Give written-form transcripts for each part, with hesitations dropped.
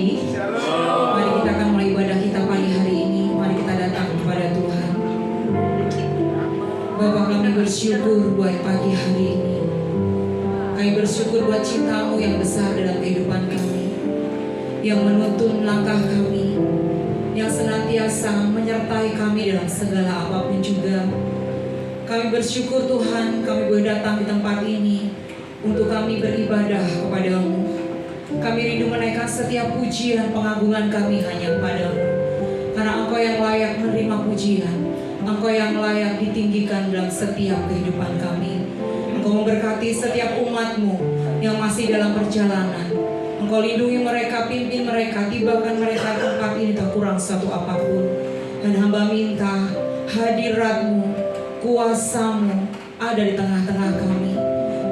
pagi. Mari kita akan mulai ibadah kita pagi hari ini. Mari kita datang kepada Tuhan. Bapa, kami bersyukur buat pagi hari ini. Kami bersyukur buat cinta-Mu yang besar dalam kehidupan kami, yang menuntun langkah kami, yang senantiasa menyertai kami dalam segala apapun juga. Kami bersyukur Tuhan, kami boleh datang di tempat ini untuk kami beribadah kepada-Mu. Kami rindu menaikkan setiap pujian pengagungan kami hanya kepada-Mu, karena Engkau yang layak menerima pujian, Engkau yang layak ditinggikan dalam setiap kehidupan kami. Engkau memberkati setiap umat-Mu yang masih dalam perjalanan. Engkau lindungi mereka, pimpin mereka, tibakan mereka di tempat ini tak kurang satu apapun. Dan hamba minta hadirat-Mu, kuasa-Mu ada di tengah-tengah kami.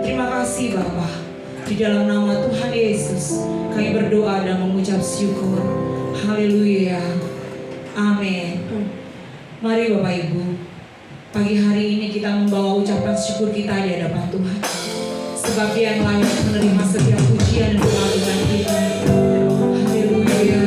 Terima kasih Bapa. Di dalam nama Tuhan Yesus kami berdoa dan mengucap syukur. Haleluya. Amin. Mari Bapak Ibu, pagi hari ini kita membawa ucapan syukur kita di hadapan Tuhan, sebab Dia yang layak menerima setiap pujian dan pengagungan kita. Haleluya.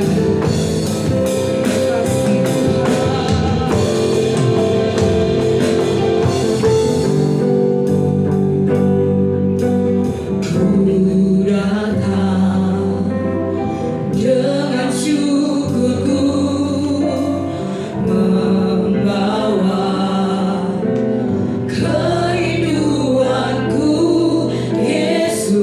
Kerinduanku Yesus.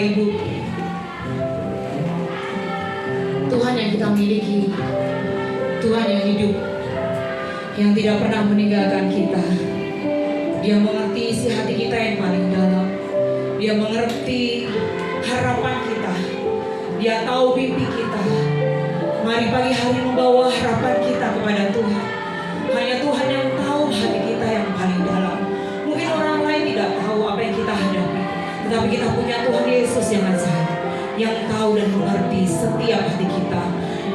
Bapak Ibu, Tuhan yang kita miliki, Tuhan yang hidup, yang tidak pernah meninggalkan kita. Dia mengerti isi hati kita yang paling dalam. Dia mengerti harapan kita. Dia tahu mimpi kita. Mari pagi hari membawa harapan kita kepada Tuhan. Hanya Tuhan yang tahu hati kita yang paling dalam. Mungkin orang lain tidak tahu apa yang kita hadapi, tetapi kita punya Tuhan Yesus yang ajaib, yang tahu dan mengerti setiap hati kita,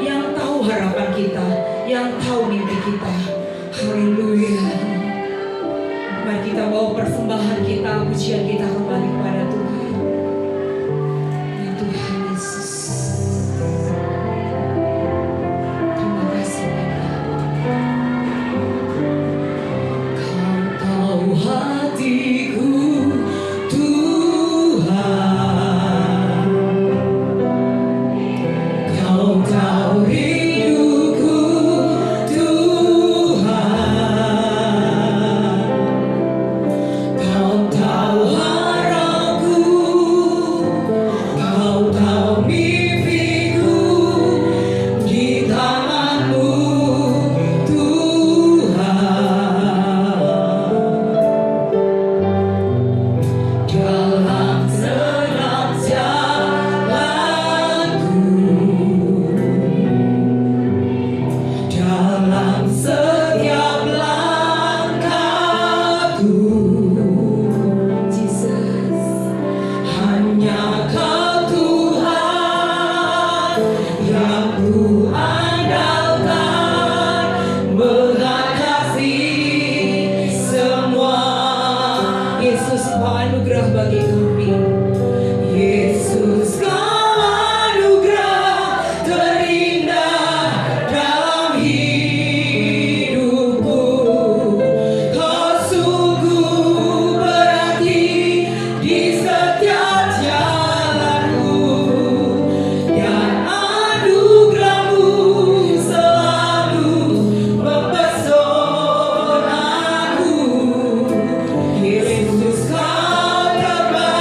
yang tahu harapan kita, yang tahu mimpi kita. Haleluya. Mari kita bawa persembahan kita, pujian kita kembali kepada Tuhan. Ya Tuhan Yesus, terima kasih Bapa. Kau tahu hatiku Tuhan, Kau tahu hidupku Tuhan, Kau tahu harapku, Kau tahu mimpiku di tangan-Mu Tuhan. Dalam setiap jalanku, dalam setiap langkahku, Jesus, hanya Kau Tuhan yang ku andalkan, mengatasi semua. Yesus, Kau anugerah bagi kami. Yesus, Kau anugerah terindah dalam hidupku. Kau sungguh berarti di setiap jalanku, dan anugerah-Mu selalu mempesonaku. Yesus, Kau terbaik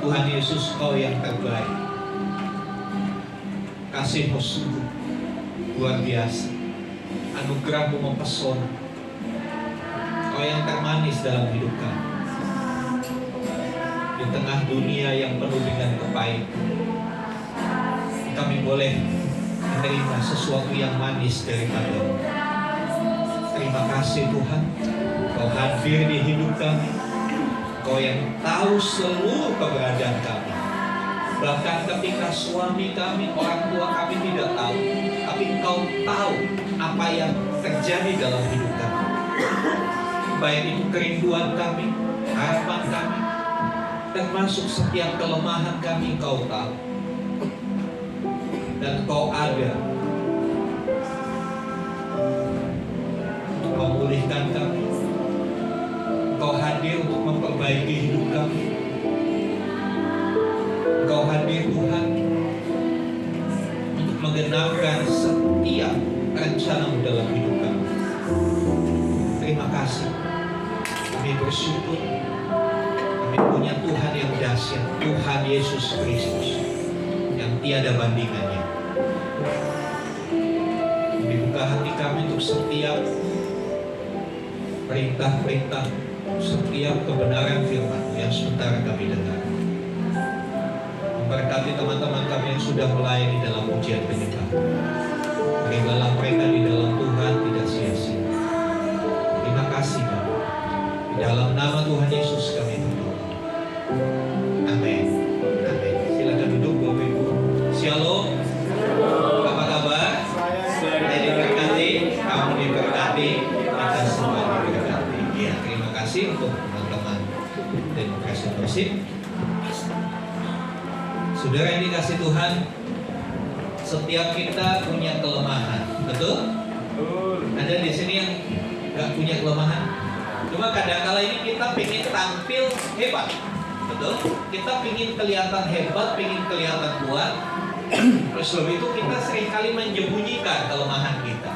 Tuhan Yesus, Kau yang terbaik. Kasih-Mu sungguh luar biasa. Anugerah-Mu mempesona. Kau yang termanis dalam hidup kami. Di tengah dunia yang penuh dengan kepahitan, kami boleh menerima sesuatu yang manis daripada-Mu. Terima kasih Tuhan, Kau hadir di hidup kami. Kau yang tahu seluruh keberadaan kami. Bahkan ketika suami kami, orang tua kami tidak tahu, tapi Kau tahu apa yang terjadi dalam hidup kami. Baik itu kerinduan kami, harapan kami, termasuk setiap kelemahan kami, Kau tahu. Dan Kau ada untuk memulihkan kami. Kau hadir untuk memperbaiki hidup kami. Kau hadir Tuhan untuk menggenapkan setiap rencana-Mu dalam hidup kami. Terima kasih. Kami bersyukur. Kami punya Tuhan yang dahsyat, Tuhan Yesus Kristus yang tiada bandingannya. Dibuka hati kami untuk setiap perintah-perintah, setiap kebenaran firman yang sebentar kami dengar. Memberkati teman-teman kami yang sudah melayani dalam ujian penyembahan. Berikanlah mereka di dalam Tuhan tidak sia-sia. Terima kasih Bapa. Di dalam nama Tuhan Yesus kami berdoa. Amin. Amin. Silakan duduk Bapak Ibu. Shalom. Apa kabar? Saya diberkati, kamu diberkati, kita semua diberkati. Ya, terima kasih untuk teman-teman Demokrasi Persib. Saudara yang dikasih Tuhan, setiap kita punya kelemahan, betul? Ada di sini yang nggak punya kelemahan. Cuma kadang-kala ini kita pengen tampil hebat, betul? Kita pengen kelihatan hebat, pengen kelihatan kuat. Terus lebih itu kita seringkali menyembunyikan kelemahan kita.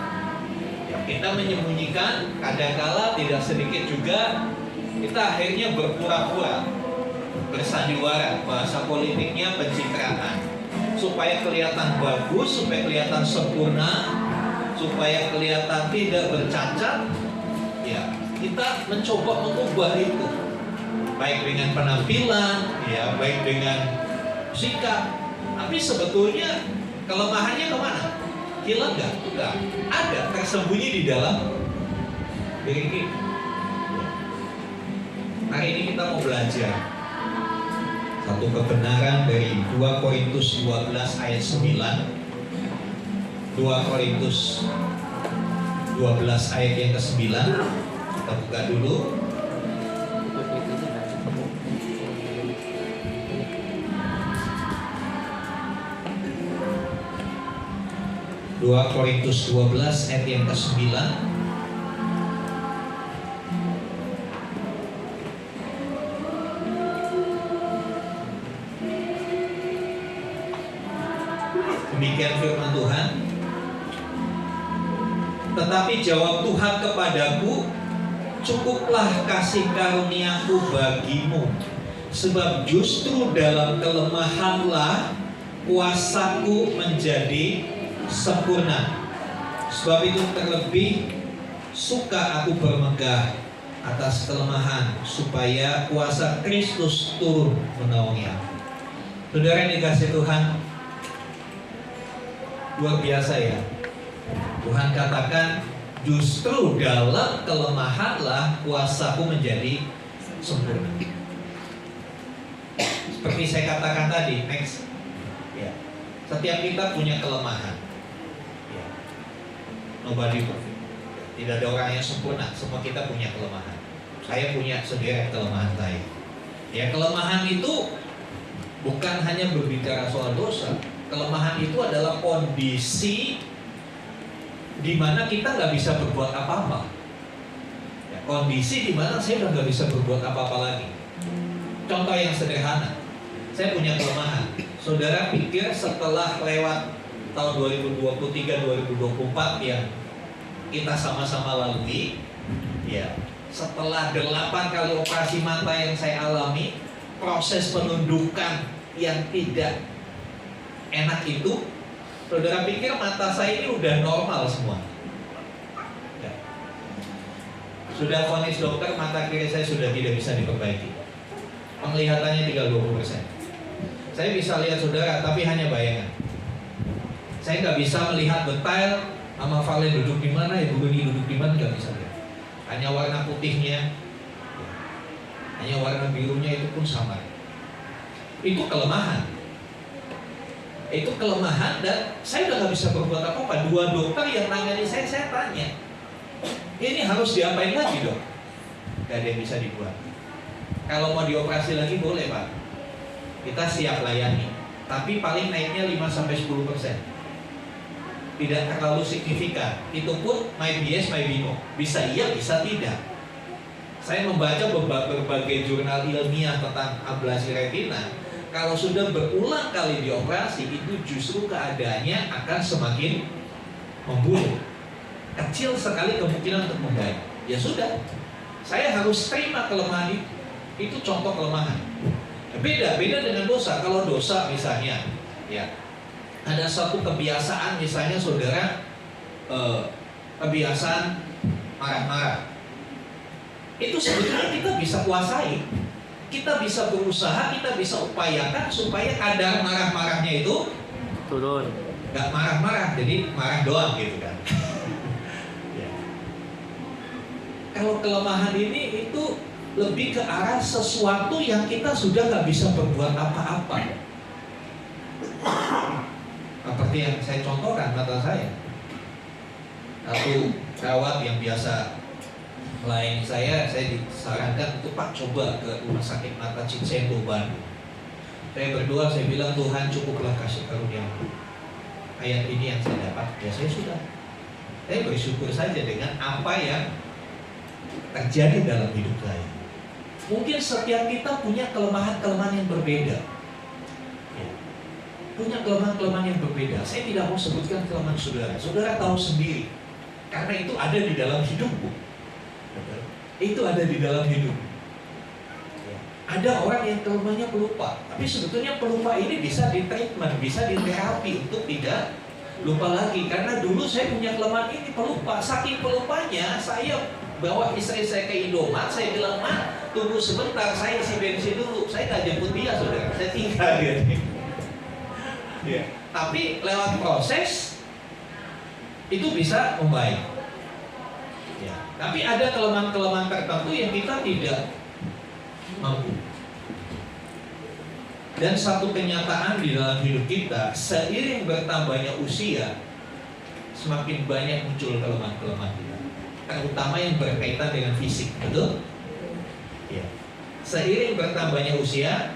Kita menyembunyikan, kadang-kala tidak sedikit juga kita akhirnya berpura-pura, bersandiwara, bahasa politiknya pencitraan, supaya kelihatan bagus, supaya kelihatan sempurna, supaya kelihatan tidak bercacat. Ya, kita mencoba mengubah itu, baik dengan penampilan, ya, baik dengan sikap. Tapi sebetulnya kelemahannya kemana? Hilang nggak? Enggak. Ada tersembunyi di dalam diri kita. Hari ini kita mau belajar satu kebenaran dari 2 Korintus 12 ayat 9. 2 Korintus 12 ayat yang ke-9. Kita buka dulu. Dua Korintus 12 ayat yang ke-9. Demikian firman Tuhan. Tetapi jawab Tuhan kepadaku, cukuplah kasih karuniaku bagimu, sebab justru dalam kelemahanlah kuasaku menjadi sempurna. Sebab itu terlebih suka aku bermegah atas kelemahan, supaya kuasa Kristus turun menaungi aku. Saudara yang dikasih Tuhan, luar biasa ya. Tuhan katakan justru dalam kelemahanlah kuasaku menjadi sempurna. Seperti saya katakan tadi, next, ya, setiap kita punya kelemahan. Ya. Nobody perfect. Tidak ada orang yang sempurna. Semua kita punya kelemahan. Saya punya sederet kelemahan saya. Ya, kelemahan itu bukan hanya berbicara soal dosa. Kelemahan itu adalah kondisi di mana kita nggak bisa berbuat apa-apa. Ya, kondisi di mana saya udah nggak bisa berbuat apa-apa lagi. Contoh yang sederhana, saya punya kelemahan. Saudara pikir setelah lewat tahun 2023-2024 yang kita sama-sama lalui, ya, setelah 8 kali operasi mata yang saya alami, proses penundukan yang tidak enak itu, saudara pikir mata saya ini udah normal semua? Ya. Sudah vonis dokter, mata kiri saya sudah tidak bisa diperbaiki. Penglihatannya tinggal 20%. Saya bisa lihat saudara, tapi hanya bayangan. Saya nggak bisa melihat detail sama Valen duduk di mana, Ibu Geni duduk di mana, nggak bisa lihat. Hanya warna putihnya, hanya warna birunya itu pun sama. Itu kelemahan. Itu kelemahan dan saya udah nggak bisa berbuat apa-apa. 2 dokter yang nangani saya tanya, ini harus diapain lagi dok? Gak ada yang bisa dibuat. Kalau mau dioperasi lagi boleh Pak, kita siap layani. Tapi paling naiknya 5-10%. Tidak terlalu signifikan. Itu pun maybe yes, maybe no. Bisa iya, bisa tidak. Saya membaca berbagai jurnal ilmiah tentang ablasi retina. Kalau sudah berulang kali dioperasi, itu justru keadaannya akan semakin memburuk. Kecil sekali kemungkinan untuk membaik. Ya sudah, saya harus terima kelemahan itu. Itu contoh kelemahan. Beda dengan dosa. Kalau dosa misalnya, ya ada satu kebiasaan, misalnya saudara kebiasaan marah-marah. Itu sebetulnya kita bisa kuasai. Kita bisa berusaha, kita bisa upayakan supaya kadar marah-marahnya itu turun. Gak marah-marah, jadi marah doang gitu kan. Ya. Kalau kelemahan ini itu lebih ke arah sesuatu yang kita sudah gak bisa berbuat apa-apa. Seperti yang saya contohkan mata saya. Satu perawat yang biasa lain saya disarankan untuk Pak coba ke rumah sakit mata Cicendo Bandung. Saya berdoa, saya bilang Tuhan cukuplah kasih karunia. Ayat ini yang saya dapat, ya saya sudah. Saya bersyukur saja dengan apa yang terjadi dalam hidup saya. Mungkin setiap kita punya kelemahan-kelemahan yang berbeda. Ya. Punya kelemahan-kelemahan yang berbeda. Saya tidak mau sebutkan kelemahan saudara. Saudara tahu sendiri, karena itu ada di dalam hidupmu. Itu ada di dalam hidup. Ada orang yang kelemahannya pelupa, tapi sebetulnya pelupa ini bisa ditreatment, bisa diterapi untuk tidak lupa lagi. Karena dulu saya punya kelemahan ini pelupa. Saking pelupanya, saya bawa istri saya ke Indomaret. Saya bilang, "Ma, tunggu sebentar, saya isi bensin dulu." Saya nggak jemput dia, saudara. Saya tinggal dia. Ya. Tapi lewat proses itu bisa membaik. Ya. Tapi ada kelemahan-kelemahan tertentu yang kita tidak mampu. Dan satu kenyataan di dalam hidup kita, seiring bertambahnya usia, semakin banyak muncul kelemahan-kelemahan kita, terutama yang berkaitan dengan fisik, betul? Ya. Seiring bertambahnya usia,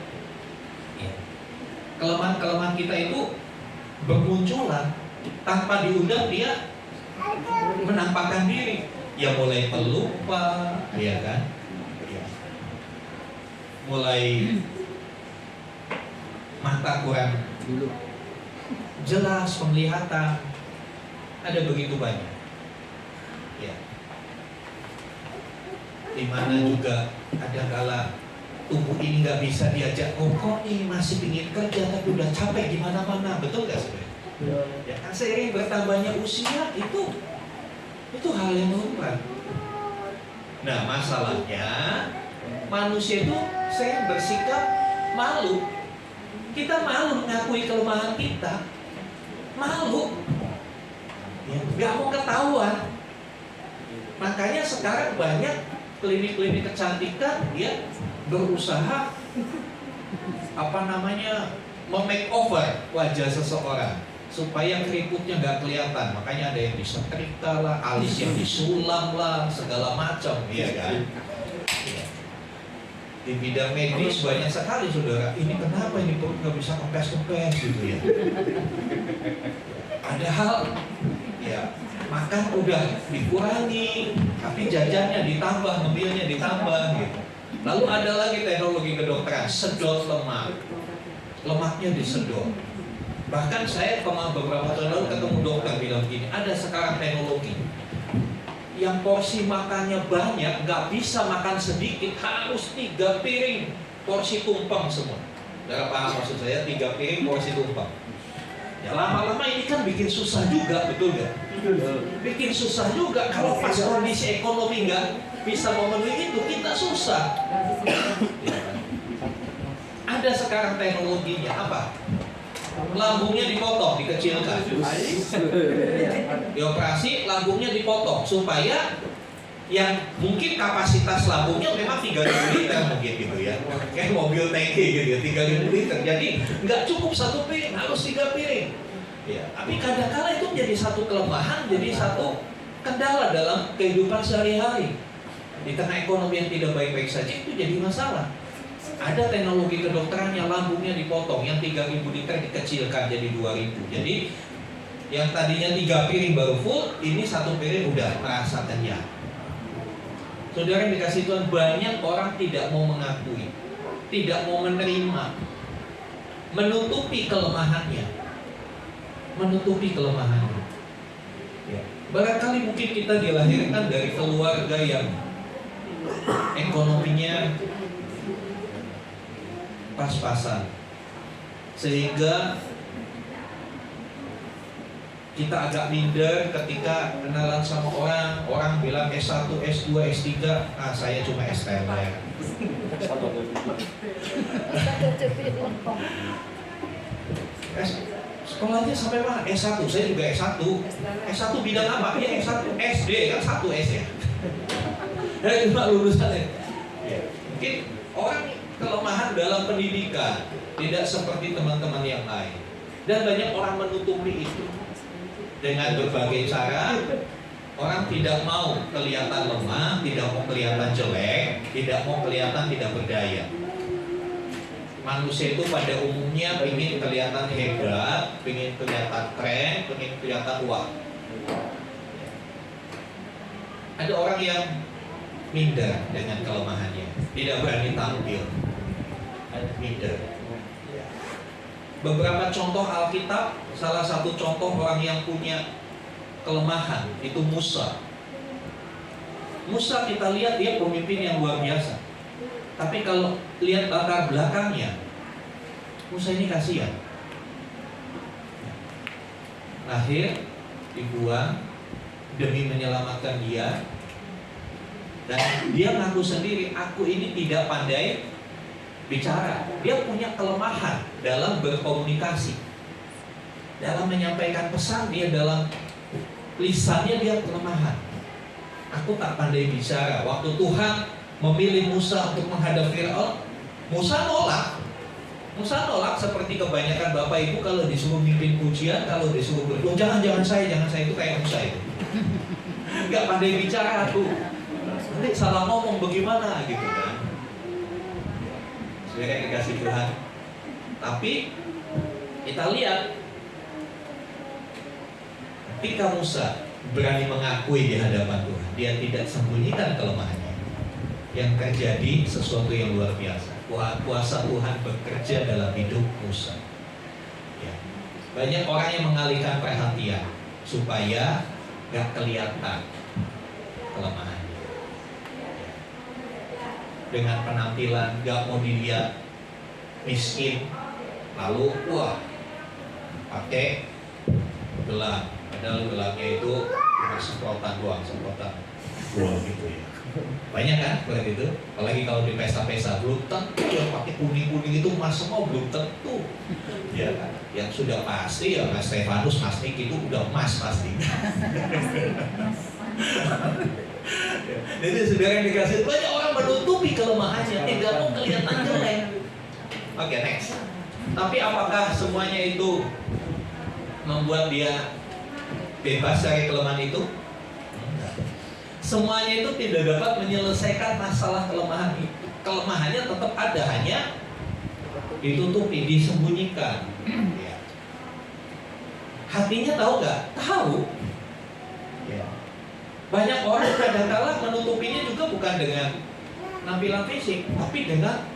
ya, kelemahan-kelemahan kita itu bermunculan tanpa diundang, dia menampakkan diri. Ya mulai pelupa, ya kan? Ya. Mulai mata kurang jelas penglihatan, ada begitu banyak. Ya. Dimana juga ada kala tubuh ini nggak bisa diajak ngomong nih, masih ingin kerja tapi udah capek di mana-mana, betul nggak sebenarnya? Ya kan seiring bertambahnya usia itu hal yang lumrah. Nah masalahnya manusia itu saya bersikap malu. Kita malu mengakui kelemahan kita, malu, ya, nggak mau ketahuan. Makanya sekarang banyak klinik-klinik kecantikan dia berusaha memakeover wajah seseorang supaya keriputnya nggak kelihatan. Makanya ada yang disetrika lah, alis yang disulam lah, segala macam, ya kan? Ya. Di bidang medis banyak sekali saudara. Ini kenapa ini perut nggak bisa kempes-kempes gitu ya? Padahal ya makan udah dikurangi, tapi jajannya ditambah, ngemilnya ditambah gitu. Lalu ada lagi teknologi kedokteran, sedot lemak, lemaknya disedot. Bahkan saya beberapa tahun lalu ketemu dokter bilang gini, ada sekarang teknologi yang porsi makannya banyak, nggak bisa makan sedikit, harus 3 piring porsi tumpeng semua. Saudara paham maksud saya, 3 piring porsi tumpeng. Ya lama-lama ini kan bikin susah juga, betul nggak? Bikin susah juga kalau pas kondisi ekonomi nggak bisa memenuhi itu, kita susah. Ya kan? Ada sekarang teknologinya apa? Lambungnya dipotong, dikecilkan. Dioperasi, lambungnya dipotong supaya yang mungkin kapasitas lambungnya memang 3.000 liter mungkin gitu ya, kayak mobil tangki gitu ya, 3.000 liter. Jadi nggak cukup 1 piring, harus 3 piring. Ya, tapi kadang-kala itu menjadi satu kelemahan, jadi satu kendala dalam kehidupan sehari-hari. Di tengah ekonomi yang tidak baik-baik saja itu jadi masalah. Ada teknologi kedokteran yang lambungnya dipotong, yang 3.000 liter dikecilkan jadi 2.000. Jadi yang tadinya 3 piring baru full, ini 1 piring udah merasa kenyang. Saudara yang dikasih Tuhan, banyak orang tidak mau mengakui, tidak mau menerima, menutupi kelemahannya. Ya. Barangkali mungkin kita dilahirkan dari keluarga yang ekonominya pas-pasan, sehingga kita agak minder ketika kenalan sama orang bilang S1, S2, S3, saya cuma STMR. Sekolahnya sampai mana? S1, saya juga S1. S1 bidang apa? Ya S1, SD kan 1 S ya. Saya cuma lulusannya. Mungkin orang kelemahan dalam pendidikan tidak seperti teman-teman yang lain. Dan banyak orang menutupi itu. Dengan berbagai cara, orang tidak mau kelihatan lemah, tidak mau kelihatan jelek, tidak mau kelihatan tidak berdaya. Manusia itu pada umumnya ingin kelihatan hebat, ingin kelihatan keren, ingin kelihatan wah. Ada orang yang minder dengan kelemahannya, tidak berani tampil, minder. Beberapa contoh Alkitab, salah satu contoh orang yang punya kelemahan itu Musa. Musa kita lihat dia pemimpin yang luar biasa. Tapi kalau lihat latar belakangnya, Musa ini kasihan. Lahir, dibuang demi menyelamatkan dia. Dan dia ngaku sendiri, aku ini tidak pandai bicara. Dia punya kelemahan dalam berkomunikasi, dalam menyampaikan pesan. Dia dalam lisannya dia kelemahan. Aku tak pandai bicara. Waktu Tuhan memilih Musa untuk menghadap Firaun, Musa nolak. Musa nolak seperti kebanyakan bapak ibu kalau disuruh mimpin pujian, kalau disuruh berdoa, jangan saya itu kayak Musa itu. Nggak pandai bicara aku. Nanti salah ngomong bagaimana gitu kan. Sebenarnya dikasih Tuhan. Tapi kita lihat ketika Musa berani mengakui di hadapan Tuhan, dia tidak sembunyikan kelemahannya. Yang terjadi sesuatu yang luar biasa. Kuasa Tuhan bekerja dalam hidup Musa. Ya. Banyak orang yang mengalihkan perhatian supaya gak kelihatan kelemahannya. Dengan penampilan gak mau dilihat miskin, lalu wah pakai gelang, padahal gelangnya itu cuma semprotan doang gitu ya. Banyak kan seperti itu, apalagi kalau di pesta-pesta belum tentu yang pakai kuning-kuning itu emas semua, belum tentu ya kan. Yang sudah pasti ya Mas Stefanus, Mas Nik itu udah emas pasti. Jadi saudara yang dikasih, banyak orang menutupi kelemahannya, tidak mau kelihatan jelek. Oke, next. Tapi apakah semuanya itu membuat dia bebas dari kelemahan itu? Enggak. Semuanya itu tidak dapat menyelesaikan masalah kelemahan itu. Kelemahannya tetap ada, hanya ditutupi, disembunyikan. Ya. Hatinya tahu nggak? Tahu. Ya. Banyak orang kadang-kala menutupinya juga bukan dengan tampilan fisik, tapi dengan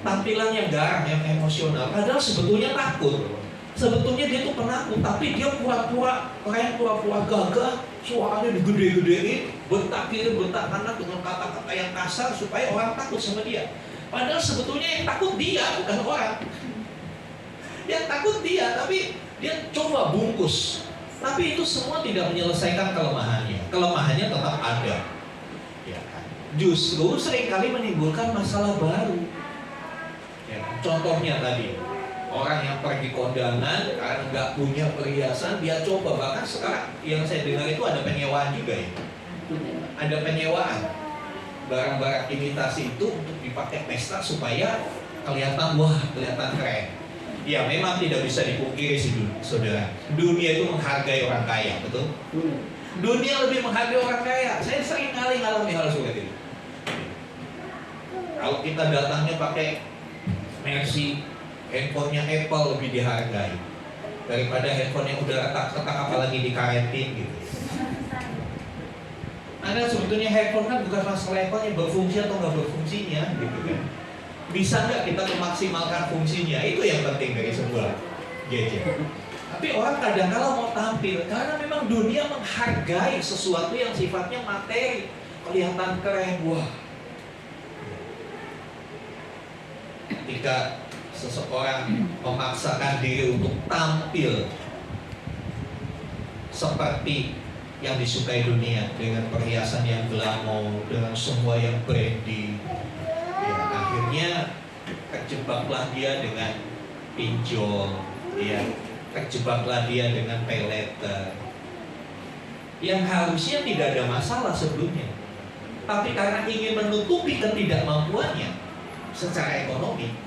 tampilan yang garang, yang emosional. Padahal sebetulnya takut. Sebetulnya dia itu penakut, tapi dia pura-pura keren, pura-pura gagah, suaranya digede-gedein, bentak kiri, bentak kanan dengan kata-kata yang kasar supaya orang takut sama dia. Padahal sebetulnya yang takut dia, bukan orang. Yang takut dia, tapi dia coba bungkus. Tapi itu semua tidak menyelesaikan kelemahannya. Kelemahannya tetap ada. Ya kan? Justru seringkali menimbulkan masalah baru. Ya kan? Contohnya tadi, orang yang pergi kondangan karena nggak punya perhiasan, dia coba. Bahkan sekarang yang saya dengar itu ada penyewaan juga ya. Ada penyewaan barang-barang imitasi itu untuk dipakai pesta supaya kelihatan keren. Ya memang tidak bisa dipungkiri sih saudara. Dunia itu menghargai orang kaya, betul? Dunia lebih menghargai orang kaya. Saya sering kali ngalami hal seperti itu. Kalau kita datangnya pakai Mercy, handphonenya Apple lebih dihargai daripada handphone yang udah retak-retak apalagi dikaretin gitu. Ada sebetulnya handphone kan bukan masalah handphone yang berfungsi atau nggak berfungsinya gitu kan. Bisa nggak kita memaksimalkan fungsinya, itu yang penting dari sebuah gadget. Tapi orang kadang-kala mau tampil karena memang dunia menghargai sesuatu yang sifatnya materi, kelihatan keren. Wah, ketika seseorang memaksakan diri untuk tampil seperti yang disukai dunia dengan perhiasan yang glamor, dengan semua yang brandy, ya, akhirnya terjebaklah dia dengan pinjol, ya, terjebaklah dia dengan pay letter, yang harusnya tidak ada masalah sebelumnya, tapi karena ingin menutupi ketidakmampuannya secara ekonomi,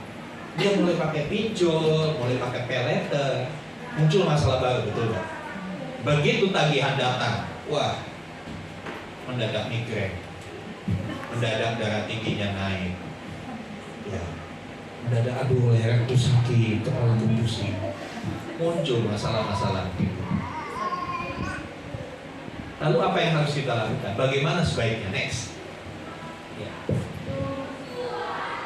dia mulai pakai pinjol, mulai pakai pay letter, muncul masalah baru, betul Pak? Begitu tagihan datang, wah, mendadak migrain, mendadak darah tingginya naik, ya, mendadak aduh leherku sakit, kepalaku pusing, muncul masalah-masalah gitu. Lalu apa yang harus kita lakukan? Bagaimana sebaiknya? Next, ya.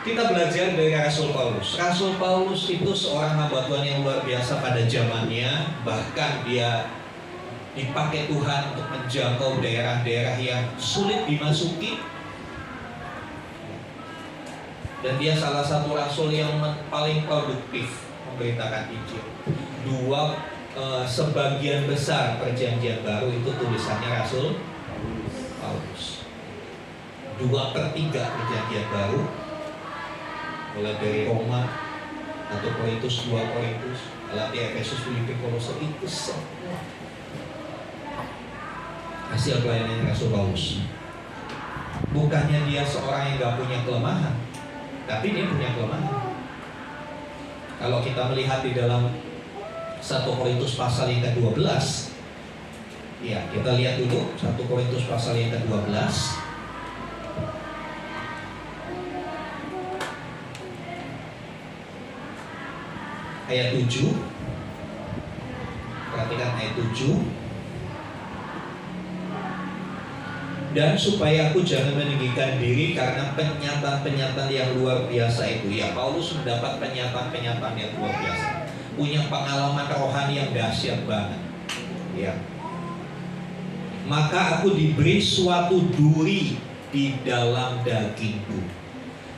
Kita belajar dari Rasul Paulus. Rasul Paulus itu seorang hamba Tuhan yang luar biasa pada zamannya, bahkan dia dipakai Tuhan untuk menjangkau daerah-daerah yang sulit dimasuki. Dan dia salah satu rasul yang paling produktif memberitakan Injil. Sebagian besar perjanjian baru itu tulisannya Rasul Paulus. 2/3 perjanjian baru, mulai dari Roma, 1 Korintus, 2 Korintus, Galatia, Efesus, Filipi, Kolose, itu semua hasil pelayanan Rasul Paulus. Bukannya dia seorang yang gak punya kelemahan, tapi dia punya kelemahan. Kalau kita melihat di dalam 1 Korintus pasal yang ke-12, ya kita lihat dulu 1 Korintus pasal yang ke-12 ayat 7. Perhatikan ayat 7. Dan supaya aku jangan meninggikan diri karena penyataan-penyataan yang luar biasa itu. Ya, Paulus mendapat penyataan-penyataan yang luar biasa, punya pengalaman rohani yang dahsyat banget. Ya. Maka aku diberi suatu duri di dalam dagingku.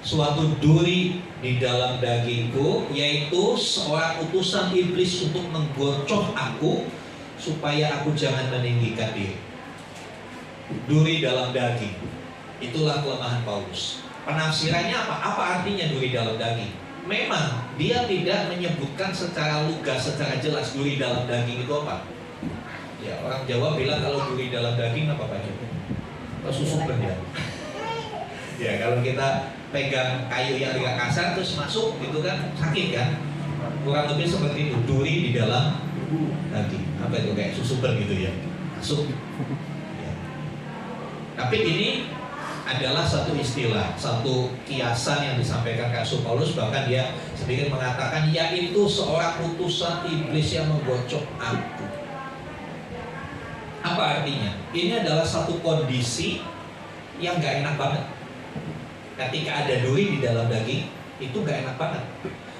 Suatu duri di dalam dagingku, yaitu seorang utusan iblis untuk menggocoh aku supaya aku jangan meninggikan diri. Duri dalam daging, itulah kelemahan Paulus. Penafsirannya apa? Apa artinya duri dalam daging? Memang dia tidak menyebutkan secara lugas, secara jelas duri dalam daging itu apa. Ya, orang Jawa bilang kalau duri dalam daging apa Pak Jokowi? Kesusupan ya. Ya, kalau kita pegang kayu yang agak kasar terus masuk gitu kan sakit kan? Kurang lebih seperti itu, duri di dalam daging. Apa itu, kayak susupan gitu ya? Masuk. Tapi ini adalah satu istilah, satu kiasan yang disampaikan Rasul Paulus. Bahkan dia sedikit mengatakan, yaitu seorang utusan iblis yang menggocok aku. Apa artinya? Ini adalah satu kondisi yang gak enak banget. Ketika ada duri di dalam daging, itu gak enak banget.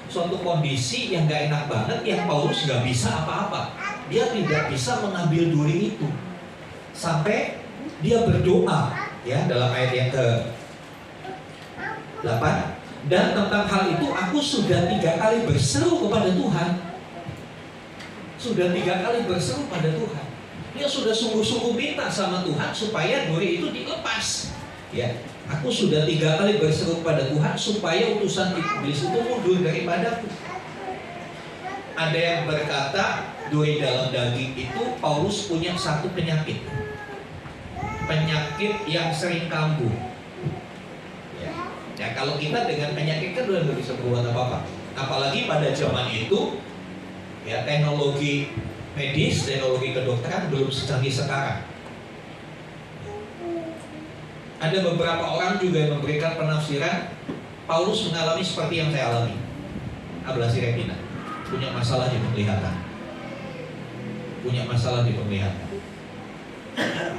Suatu kondisi yang gak enak banget, yang Paulus gak bisa apa-apa. Dia tidak bisa mengambil duri itu. Sampai dia berdoa, ya, dalam ayat yang ke-8, Dan tentang hal itu aku sudah 3 kali berseru kepada Tuhan. Sudah 3 kali berseru pada Tuhan. Dia sudah sungguh-sungguh minta sama Tuhan supaya duri itu dilepas. Ya, aku sudah 3 kali berseru pada Tuhan supaya utusan iblis itu mundur daripadaku. Ada yang berkata duri dalam daging itu Paulus punya satu penyakit. Penyakit yang sering kambuh. Ya, kalau kita dengan penyakit kan udah nggak bisa berbuat apa-apa. Apalagi pada zaman itu, ya teknologi medis, teknologi kedokteran belum secanggih sekarang. Ada beberapa orang juga yang memberikan penafsiran Paulus mengalami seperti yang saya alami, ablasi retina, punya masalah di penglihatan,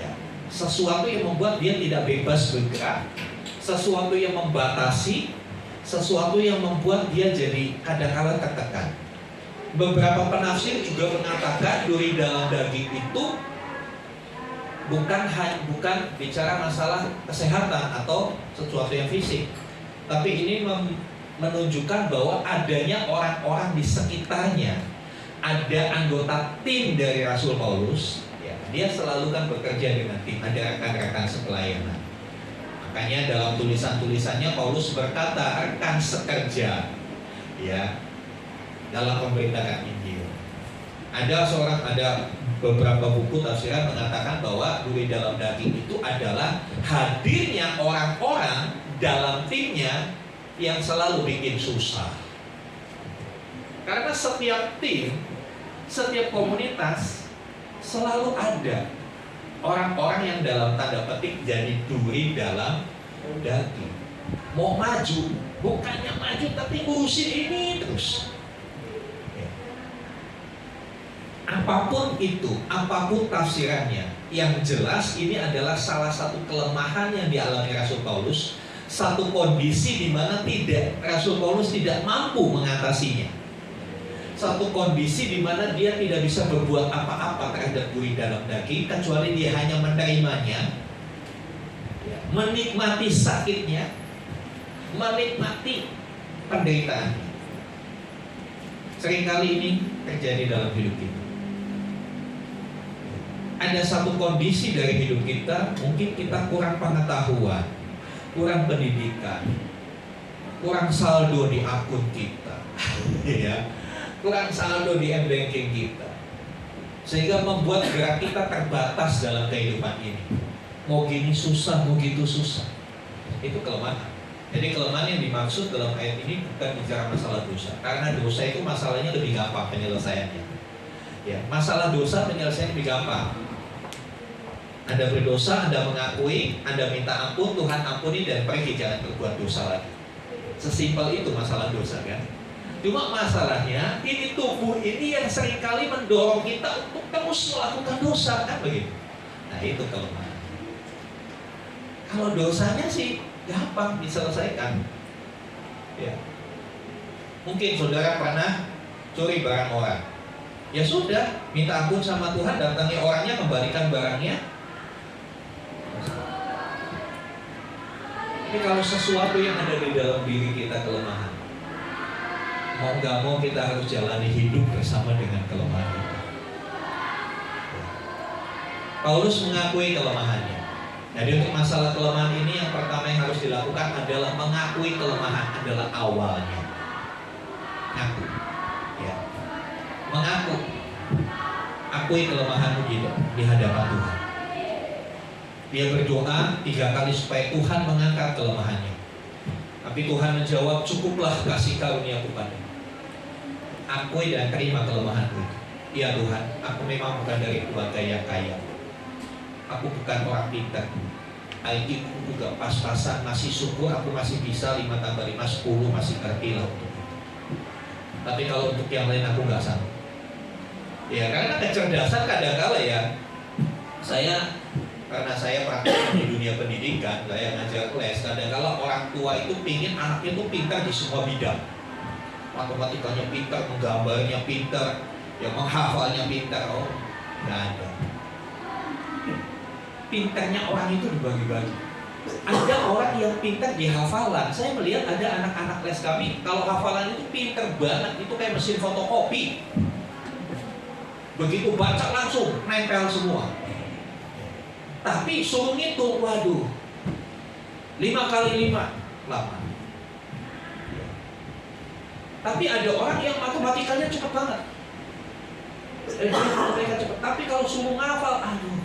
ya, sesuatu yang membuat dia tidak bebas bergerak, sesuatu yang membatasi, sesuatu yang membuat dia jadi kadang-kadang tertekan. Beberapa penafsir juga mengatakan duri dalam daging itu bukan bicara masalah kesehatan atau sesuatu yang fisik, tapi ini menunjukkan bahwa adanya orang-orang di sekitarnya, ada anggota tim dari Rasul Paulus, ya, dia selalu kan bekerja dengan tim, ada rekan-rekan sepelayanan. Makanya dalam tulisan-tulisannya Paulus berkata rekan sekerja, ya, dalam memberitakan Injil. Ada beberapa buku tafsiran mengatakan bahwa duri dalam daging itu adalah hadirnya orang-orang dalam timnya yang selalu bikin susah. Karena setiap tim, setiap komunitas selalu ada orang-orang yang dalam tanda petik jadi duri dalam daging. Mau maju, bukannya maju tapi ngurusin ini terus. Apapun itu, apapun tafsirannya, yang jelas ini adalah salah satu kelemahan yang dialami Rasul Paulus, satu kondisi di mana Rasul Paulus tidak mampu mengatasinya, satu kondisi di mana dia tidak bisa berbuat apa-apa terhadap duri dalam daging kecuali dia hanya menerimanya, menikmati sakitnya, menikmati penderitaan. Seringkali ini terjadi dalam hidup kita. Ada satu kondisi dari hidup kita, mungkin kita kurang pengetahuan, kurang pendidikan, kurang saldo di akun kita, ya, kurang saldo di m-banking kita, sehingga membuat gerak kita terbatas dalam kehidupan ini. Mau gini susah, mau gitu susah. Itu kelemahan. Jadi kelemahan yang dimaksud dalam ayat ini bukan bicara masalah dosa, karena dosa itu masalahnya lebih gampang penyelesaiannya. Ya, masalah dosa penyelesaiannya lebih gampang. Anda berdosa, Anda mengakui, Anda minta ampun, Tuhan ampuni dan pergi, jangan berbuat dosa lagi. Sesimpel itu masalah dosa, kan? Cuma masalahnya ini tubuh ini yang seringkali mendorong kita untuk terus melakukan dosa, kan begitu? Nah, itu kelemahan. Kalau dosanya sih gampang diselesaikan. Ya. Mungkin saudara pernah curi barang orang. Ya sudah, minta ampun sama Tuhan, datangi orangnya, kembalikan barangnya. Tapi kalau sesuatu yang ada di dalam diri kita kelemahan, mau nggak mau kita harus jalani hidup bersama dengan kelemahan itu. Paulus mengakui kelemahannya. Jadi untuk masalah kelemahan ini yang pertama yang harus dilakukan adalah mengakui kelemahan adalah awalnya. Ngaku, ya. Mengaku, akui kelemahanmu di hadapan Tuhan. Dia berdoa 3 kali supaya Tuhan mengangkat kelemahannya. Tapi Tuhan menjawab, cukuplah kasih karunia-Ku padamu. Akui dan terima kelemahanku itu. Ya Tuhan, aku memang bukan dari keluarga yang kaya. Aku bukan orang pintar. IQ-ku juga pas-pasan, masih syukur aku masih bisa 5 tambah 5, 10, masih ngerti lah untuk itu. Tapi kalau untuk yang lain aku nggak sanggup. Ya karena kecerdasan kadang-kala ya, karena saya praktik di dunia pendidikan, saya ngajar les, kadang-kala orang tua itu pingin anaknya itu pintar di semua bidang. Matematikanya pintar, menggambarnya pintar, yang menghafalnya pintar. Oh, nggak ada. Pintarnya orang itu dibagi-bagi. Ada orang yang pintar di hafalan. Saya melihat ada anak-anak les kami, kalau hafalan itu pintar banget, itu kayak mesin fotokopi. Begitu baca langsung nempel semua. Tapi suruh ngitung, waduh, 5 kali 5, 8. Tapi ada orang yang matematikanya cepat banget. Cepat. Tapi kalau suruh ngafal, aduh,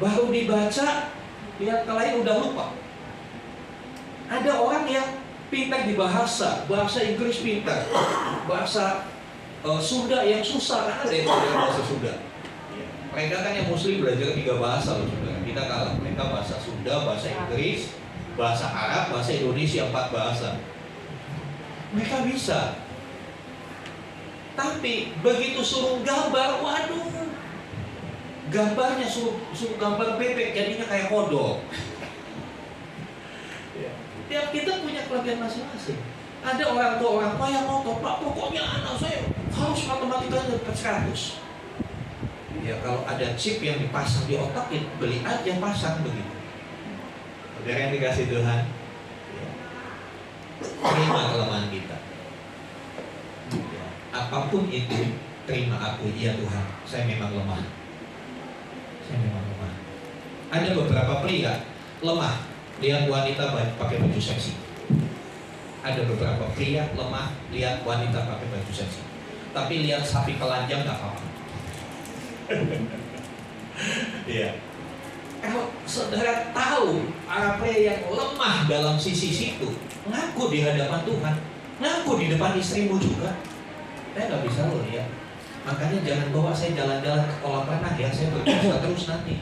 baru dibaca, lihat ke lain udah lupa. Ada orang yang pintar di bahasa Inggris pintar, bahasa Sunda yang susah, kan ada yang bahasa Sunda. Mereka kan yang Muslim belajar 3 bahasa loh, saudara. Kita kalah. Mereka bahasa Sunda, bahasa Inggris, bahasa Arab, bahasa Indonesia, 4 bahasa. Mereka bisa. Tapi begitu suruh gambar, waduh, gambarnya suruh gambar bebek, jadinya kayak kodok. Tiap kita punya kelebihan masing-masing. Ada orang tua yang ngotot, Pak, pokoknya anak saya harus matematikanya dapat 100. Ya kalau ada chip yang dipasang di otak, beli aja, pasang begitu. Saudara yang dikasih Tuhan, terima kelemahan kita. Ya, apapun itu, terima aku, iya Tuhan, saya memang lemah. Saya memang lemah. Ada beberapa pria lemah, lihat wanita pakai baju seksi. Ada beberapa pria lemah, lihat wanita pakai baju seksi. Tapi lihat sapi telanjang nggak apa-apa. Iya. Kalau saudara tahu para pria yang lemah dalam sisi situ, ngaku di hadapan Tuhan, ngaku di depan istrimu juga. Saya nggak bisa loh ya. Makanya jangan bawa saya jalan-jalan ke kolam renang ya, saya berdosa terus nanti.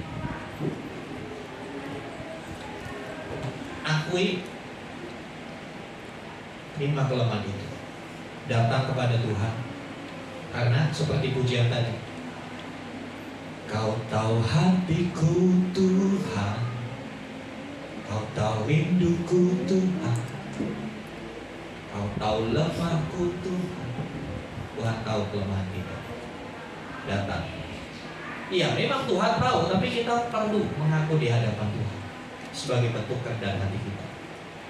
Akui, terima kelemahan itu, datang kepada Tuhan, karena seperti pujian tadi, Kau tahu hatiku Tuhan, Kau tahu rinduku Tuhan, Kau tahu lemahku Tuhan. Tuhan tahu kelemahan kita. Datang. Iya, memang Tuhan tahu, tapi kita perlu mengaku di hadapan Tuhan sebagai bentuk kerendahan hati kita.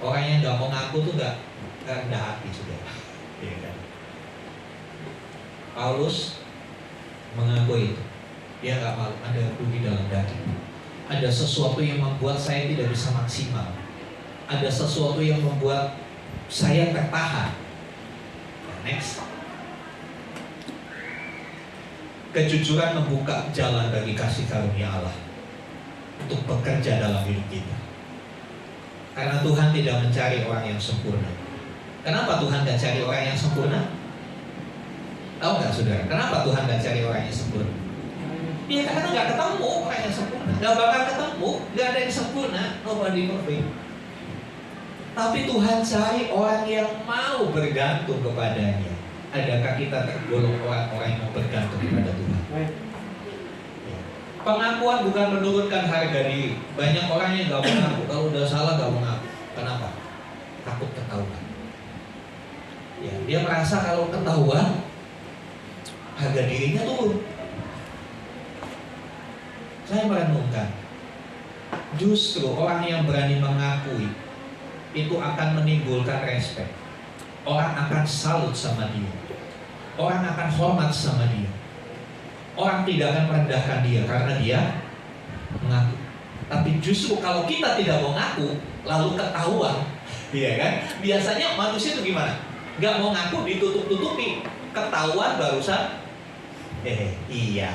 Orang yang nggak mau ngaku tuh nggak rendah hati, saudara. Iya kan? Paulus mengaku itu. Dia nggak malu, ada rugi dalam daging. Ada sesuatu yang membuat saya tidak bisa maksimal. Ada sesuatu yang membuat saya tertahan. Next. Kejujuran membuka jalan bagi kasih karunia Allah untuk bekerja dalam hidup kita. Karena Tuhan tidak mencari orang yang sempurna. Kenapa Tuhan tidak cari orang yang sempurna? Tahu nggak saudara? Kenapa Tuhan tidak cari orang yang sempurna? Ya karena nggak ketemu orang yang sempurna, nggak bakal ketemu, nggak ada yang sempurna, nobody perfect. Tapi Tuhan cari orang yang mau bergantung kepadanya. Adakah kita tergolong orang-orang yang mau bergantung kepada Tuhan? Pengakuan bukan menurunkan harga diri. Banyak orang yang nggak mau ngaku, kalau udah salah nggak mau ngaku. Kenapa? Takut ketahuan. Ya, dia merasa kalau ketahuan harga dirinya turun. Saya merenungkan, justru orang yang berani mengakui itu akan menimbulkan respek. Orang akan salut sama dia. Orang akan hormat sama dia. Orang tidak akan merendahkan dia karena dia mengaku. Tapi justru kalau kita tidak mau ngaku, lalu ketahuan, iya kan? Biasanya manusia itu gimana? Gak mau ngaku, ditutup-tutupi. Ketahuan barusan, iya.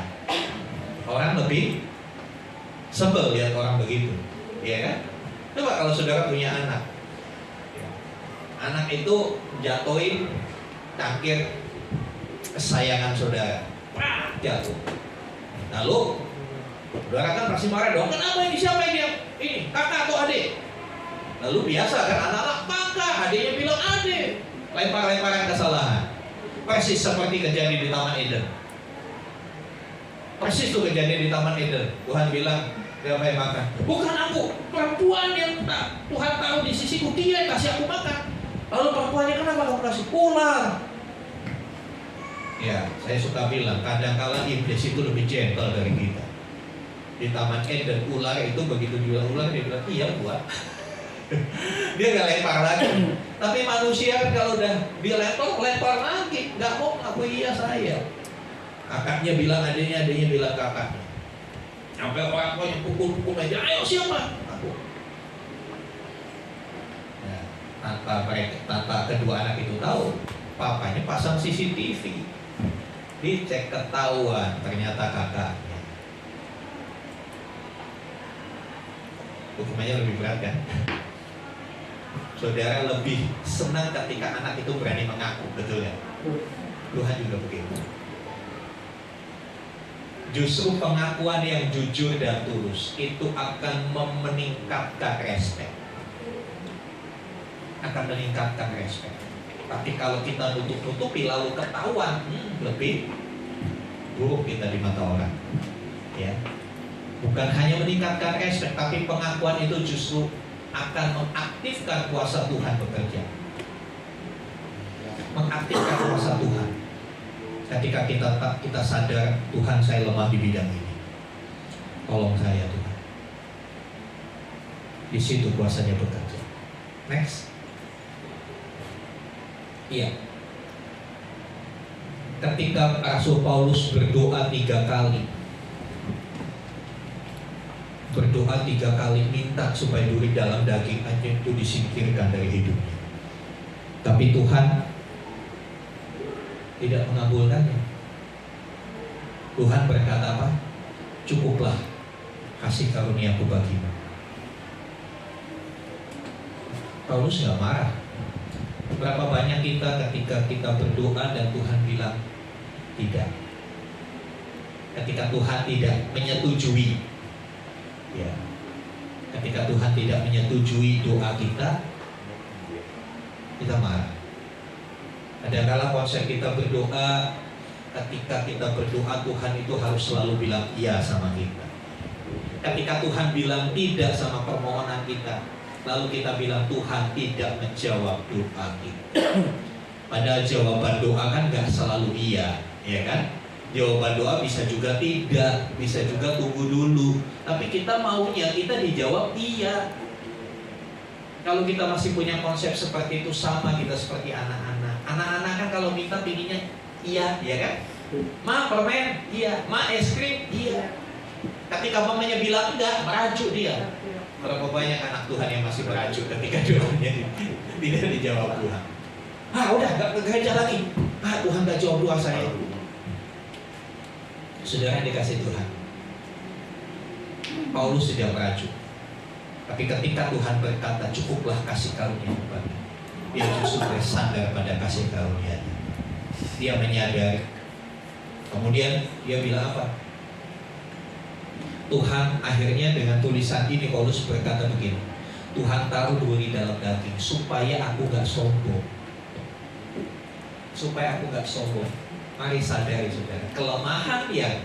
Orang lebih sebel lihat orang begitu, iya kan? Coba kalau saudara punya anak, anak itu jatuhin cangkir kesayangan saudara, jatuh. Lalu saudara kan pasti marah dong. Kenapa ini, siapa ini? Ini kakak atau adik? Lalu biasa kan anak-anak kakak, adiknya bilang adik, lempar-lemparan kesalahan. Persis seperti kejadian di Taman Eden. Persis tuh kejadian di Taman Eden. Tuhan bilang, siapa yang makan? Bukan aku, perempuan yang Tuhan tahu di sisiku, dia yang kasih aku makan. Lalu perempuannya kenapa kamu kasih? Ular. Ya, saya suka bilang, kadang-kala iblis itu lebih gentle dari kita. di Taman Eden, ular itu begitu dibilang ular, dia bilang iya buat. Dia nggak lempar lagi. Tapi manusia kan kalau udah dia lempar lagi, nggak mau ngaku iya saya. Kakaknya bilang adanya bilang kakaknya. Sampai orang tua yang pukul aja, ayo siapa? Aku. Nah, tanpa kedua anak itu tahu, papanya pasang CCTV, dicek ketahuan ternyata kakaknya. Hukumannya lebih berat kan? Saudara lebih senang ketika anak itu berani mengaku, betul ya? Tuhan juga begitu. Justru pengakuan yang jujur dan tulus itu akan meningkatkan respek. Akan meningkatkan respek. Tapi kalau kita nutup-nutupi lalu ketahuan, lebih buruk kita di mata orang. Ya. Bukan hanya meningkatkan respek, tapi pengakuan itu justru akan mengaktifkan kuasa Tuhan bekerja. Mengaktifkan kuasa Tuhan. Ketika kita sadar, Tuhan saya lemah di bidang ini, tolong saya Tuhan. Di situ kuasanya bekerja. Next. Iya. Ketika Rasul Paulus berdoa 3 kali, minta supaya duri dalam daging anjing itu disingkirkan dari hidupnya. Tapi Tuhan tidak mengabulkannya. Tuhan berkata apa? Cukuplah kasih karuniaku bagimu. Paulus nggak marah. Berapa banyak kita ketika kita berdoa dan Tuhan bilang tidak. Ketika Tuhan tidak menyetujui, ya. Ketika Tuhan tidak menyetujui doa kita marah. Kadang-kala konsep kita berdoa, ketika kita berdoa Tuhan itu harus selalu bilang iya sama kita. Ketika Tuhan bilang tidak sama permohonan kita, lalu kita bilang Tuhan tidak menjawab doa kita. Padahal jawaban doa kan gak selalu iya, ya kan? Jawaban doa bisa juga tidak, bisa juga tunggu dulu. Tapi kita maunya kita dijawab iya. Kalau kita masih punya konsep seperti itu, sama kita seperti anak-anak. Anak-anak kan kalau minta pinginnya iya, ya kan? Ma permen, iya. Ma es krim, iya. Ketika mamanya bilang enggak, merajuk dia. Berapa banyak anak Tuhan yang masih merajuk ketika doanya tidak dijawab Tuhan. Udah gak ke gereja lagi. Tuhan gak jawab doa saya. Saudara yang dikasih Tuhan, Paulus tidak merajuk. Tapi ketika Tuhan berkata cukuplah kasih karunia kepada, dia justru bersandar pada kasih karunia-Nya. Dia menyadari. Kemudian dia bilang apa? Tuhan akhirnya dengan tulisan ini Paulus berkata begini, Tuhan taruh duri dalam daging supaya aku gak sombong. Supaya aku gak sombong. Mari sadari saudara, kelemahan yang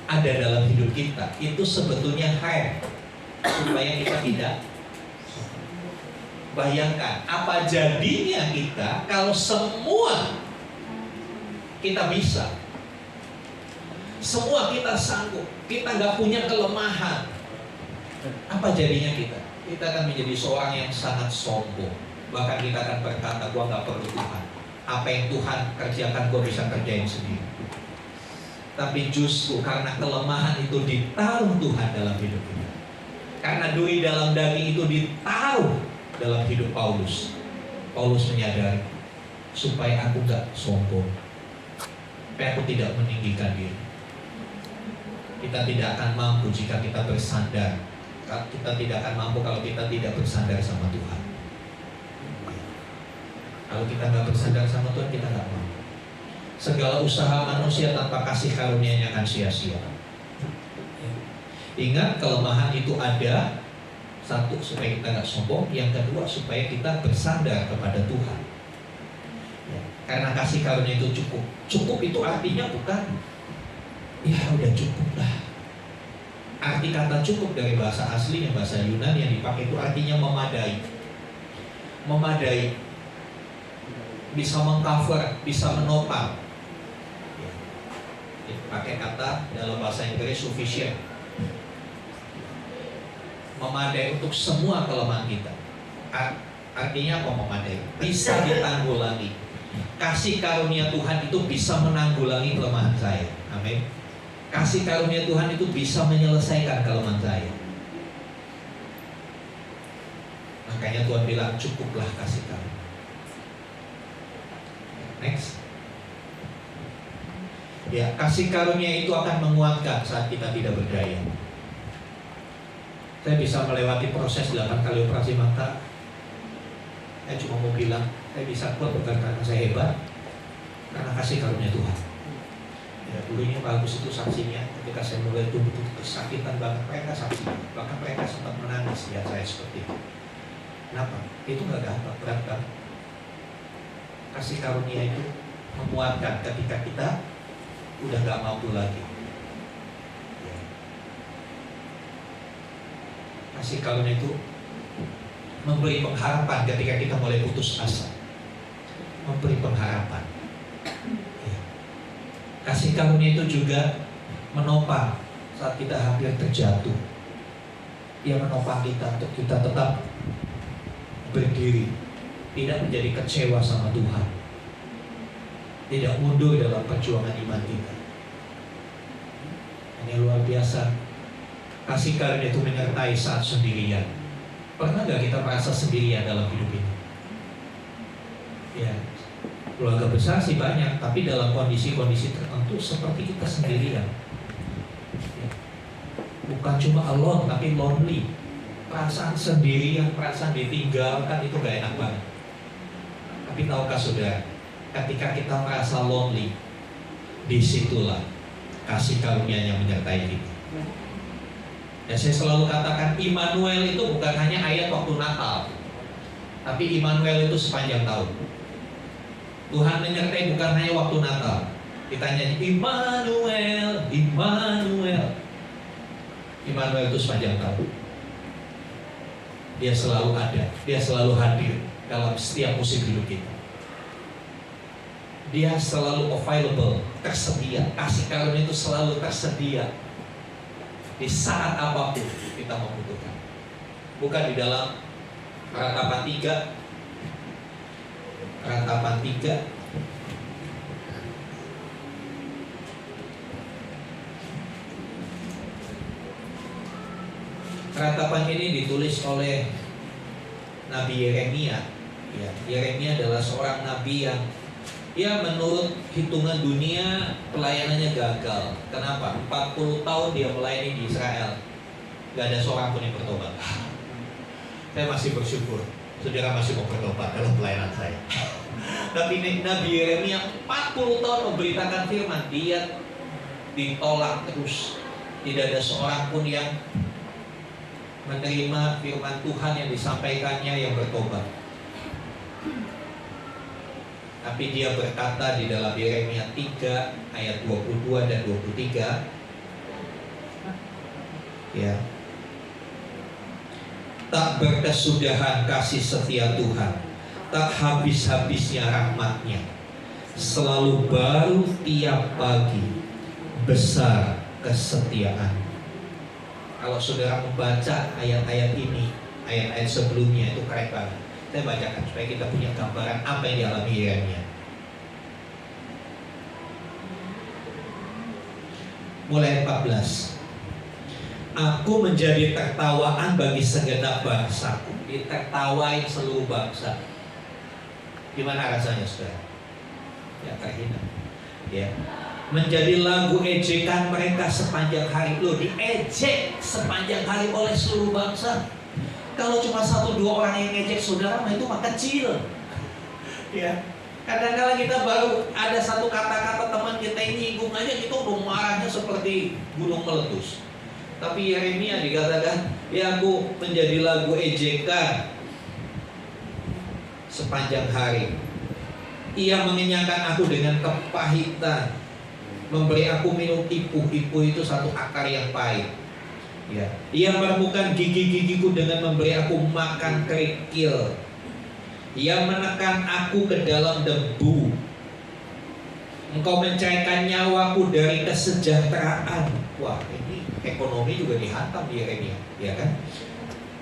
ada dalam hidup kita itu sebetulnya khair, supaya kita tidak. Bayangkan apa jadinya kita kalau semua kita bisa, semua kita sanggup, kita gak punya kelemahan. Apa jadinya kita? Kita akan menjadi seorang yang sangat sombong. Bahkan kita akan berkata, gua gak perlu Tuhan. Apa yang Tuhan kerjakan, gua bisa kerjain sendiri. Tapi justru karena kelemahan itu ditaruh Tuhan dalam hidup kita. Karena duri dalam daging itu ditaruh dalam hidup Paulus. Paulus menyadari supaya aku gak sombong, supaya aku tidak meninggikan diri. Kita tidak akan mampu jika kita bersandar. Kita tidak akan mampu kalau kita tidak bersandar sama Tuhan. Kalau kita nggak bersandar sama Tuhan, kita nggak mampu. Segala usaha manusia tanpa kasih karunia-Nya akan sia-sia. Ingat, kelemahan itu ada. Satu, supaya kita nggak sombong. Yang kedua, supaya kita bersandar kepada Tuhan. Karena kasih karunia itu cukup. Cukup itu artinya bukan ya udah cukup lah. Arti kata cukup dari bahasa aslinya, bahasa Yunani yang dipakai itu artinya memadai. Memadai, bisa mengcover, bisa menopang. Pakai kata dalam bahasa Inggris sufficient. Memadai untuk semua kelemahan kita. Artinya apa memadai? Bisa ditanggulangi. Kasih karunia Tuhan itu bisa menanggulangi kelemahan saya. Amin. Kasih karunia Tuhan itu bisa menyelesaikan kelemahan saya. Makanya Tuhan bilang cukuplah kasih karunia. Next. Ya, kasih karunia itu akan menguatkan saat kita tidak berdaya. Saya bisa melewati proses 8 kali operasi mata. Saya cuma mau bilang, saya bisa kuat bukan karena saya hebat, karena kasih karunia Tuhan. Ya, dulunya bagus itu saksinya. Ketika saya mulai tumbuh kesakitan banget, mereka saksi. Bahkan mereka sempat menangis ya saya seperti itu. Kenapa? Itu nggak gampang, berat banget. Kasih karunia itu menguatkan ketika kita udah nggak mampu lagi. Ya. Kasih karunia itu memberi pengharapan ketika kita mulai putus asa. Memberi pengharapan. Ya. Kasih karunia itu juga menopang saat kita hampir terjatuh. Dia menopang kita untuk kita tetap berdiri, tidak menjadi kecewa sama Tuhan, tidak mundur dalam perjuangan iman kita. Ini luar biasa. Kasih karunia itu menyertai saat sendirian. Pernah gak kita merasa sendirian dalam hidup ini? Ya, keluarga besar sih banyak, tapi dalam kondisi-kondisi tertentu seperti kita sendirian. Ya. Bukan cuma alone, tapi lonely. Perasaan sendirian, perasaan ditinggalkan itu gak enak banget. Tapi tahukah saudara, ketika kita merasa lonely, disitulah kasih karunia-Nya menyertai kita. Dan saya selalu katakan Immanuel itu bukan hanya ayat waktu Natal, tapi Immanuel itu sepanjang tahun. Tuhan menyertai bukan hanya waktu Natal. Kita nyanyi Immanuel, Immanuel. Immanuel itu sepanjang tahun. Dia selalu ada, dia selalu hadir dalam setiap musim hidup kita. Dia selalu available, tersedia. Kasih karunia itu selalu tersedia di saat apapun kita membutuhkan. Bukan di dalam Ratapan 3. Ratapan 3 Ratapan ini ditulis oleh Nabi Yeremia. Ya, Yeremia adalah seorang nabi yang menurut hitungan dunia pelayanannya gagal. Kenapa? 40 tahun dia melayani di Israel, gak ada seorang pun yang bertobat. Saya masih bersyukur saudara masih mau bertobat dalam pelayanan saya. Tapi Nabi Yeremia 40 tahun memberitakan firman, dia ditolak terus. Tidak ada seorang pun yang menerima firman Tuhan yang disampaikannya yang bertobat. Tapi dia berkata di dalam Yeremia 3 ayat 22 dan 23, ya, tak berkesudahan kasih setia Tuhan, tak habis-habisnya rahmat-Nya, selalu baru tiap pagi, besar kesetiaan. Kalau saudara membaca ayat-ayat ini, ayat-ayat sebelumnya itu keren banget. Saya bacakan supaya kita punya gambaran apa yang dialami Yeremia. Mulai 14. Aku menjadi tertawaan bagi segenap bangsaku. Ditertawain seluruh bangsa. Gimana rasanya saudara? Ya terhina. Ya. Menjadi lagu ejekan mereka sepanjang hari. Loh, diejek sepanjang hari oleh seluruh bangsa. Kalau cuma 1-2 orang yang ngejek saudara, itu mah kecil. Ya. Kadang-kadang kita baru ada satu kata-kata teman kita yang nyinggung aja, kita udah marahnya seperti gunung meletus. Tapi Yeremia dikatakan, ya aku menjadi lagu ejekan sepanjang hari. Ia mengenyangkan aku dengan kepahitan, memberi aku minum tipuh. Tipuh itu satu akar yang pahit. Ya. Ia menemukan gigi-gigiku dengan memberi aku makan kerikil. Ia menekan aku ke dalam debu. Engkau menceraikan nyawaku dari kesejahteraan. Wah, ini ekonomi juga dihantam di Yeremia, ya kan?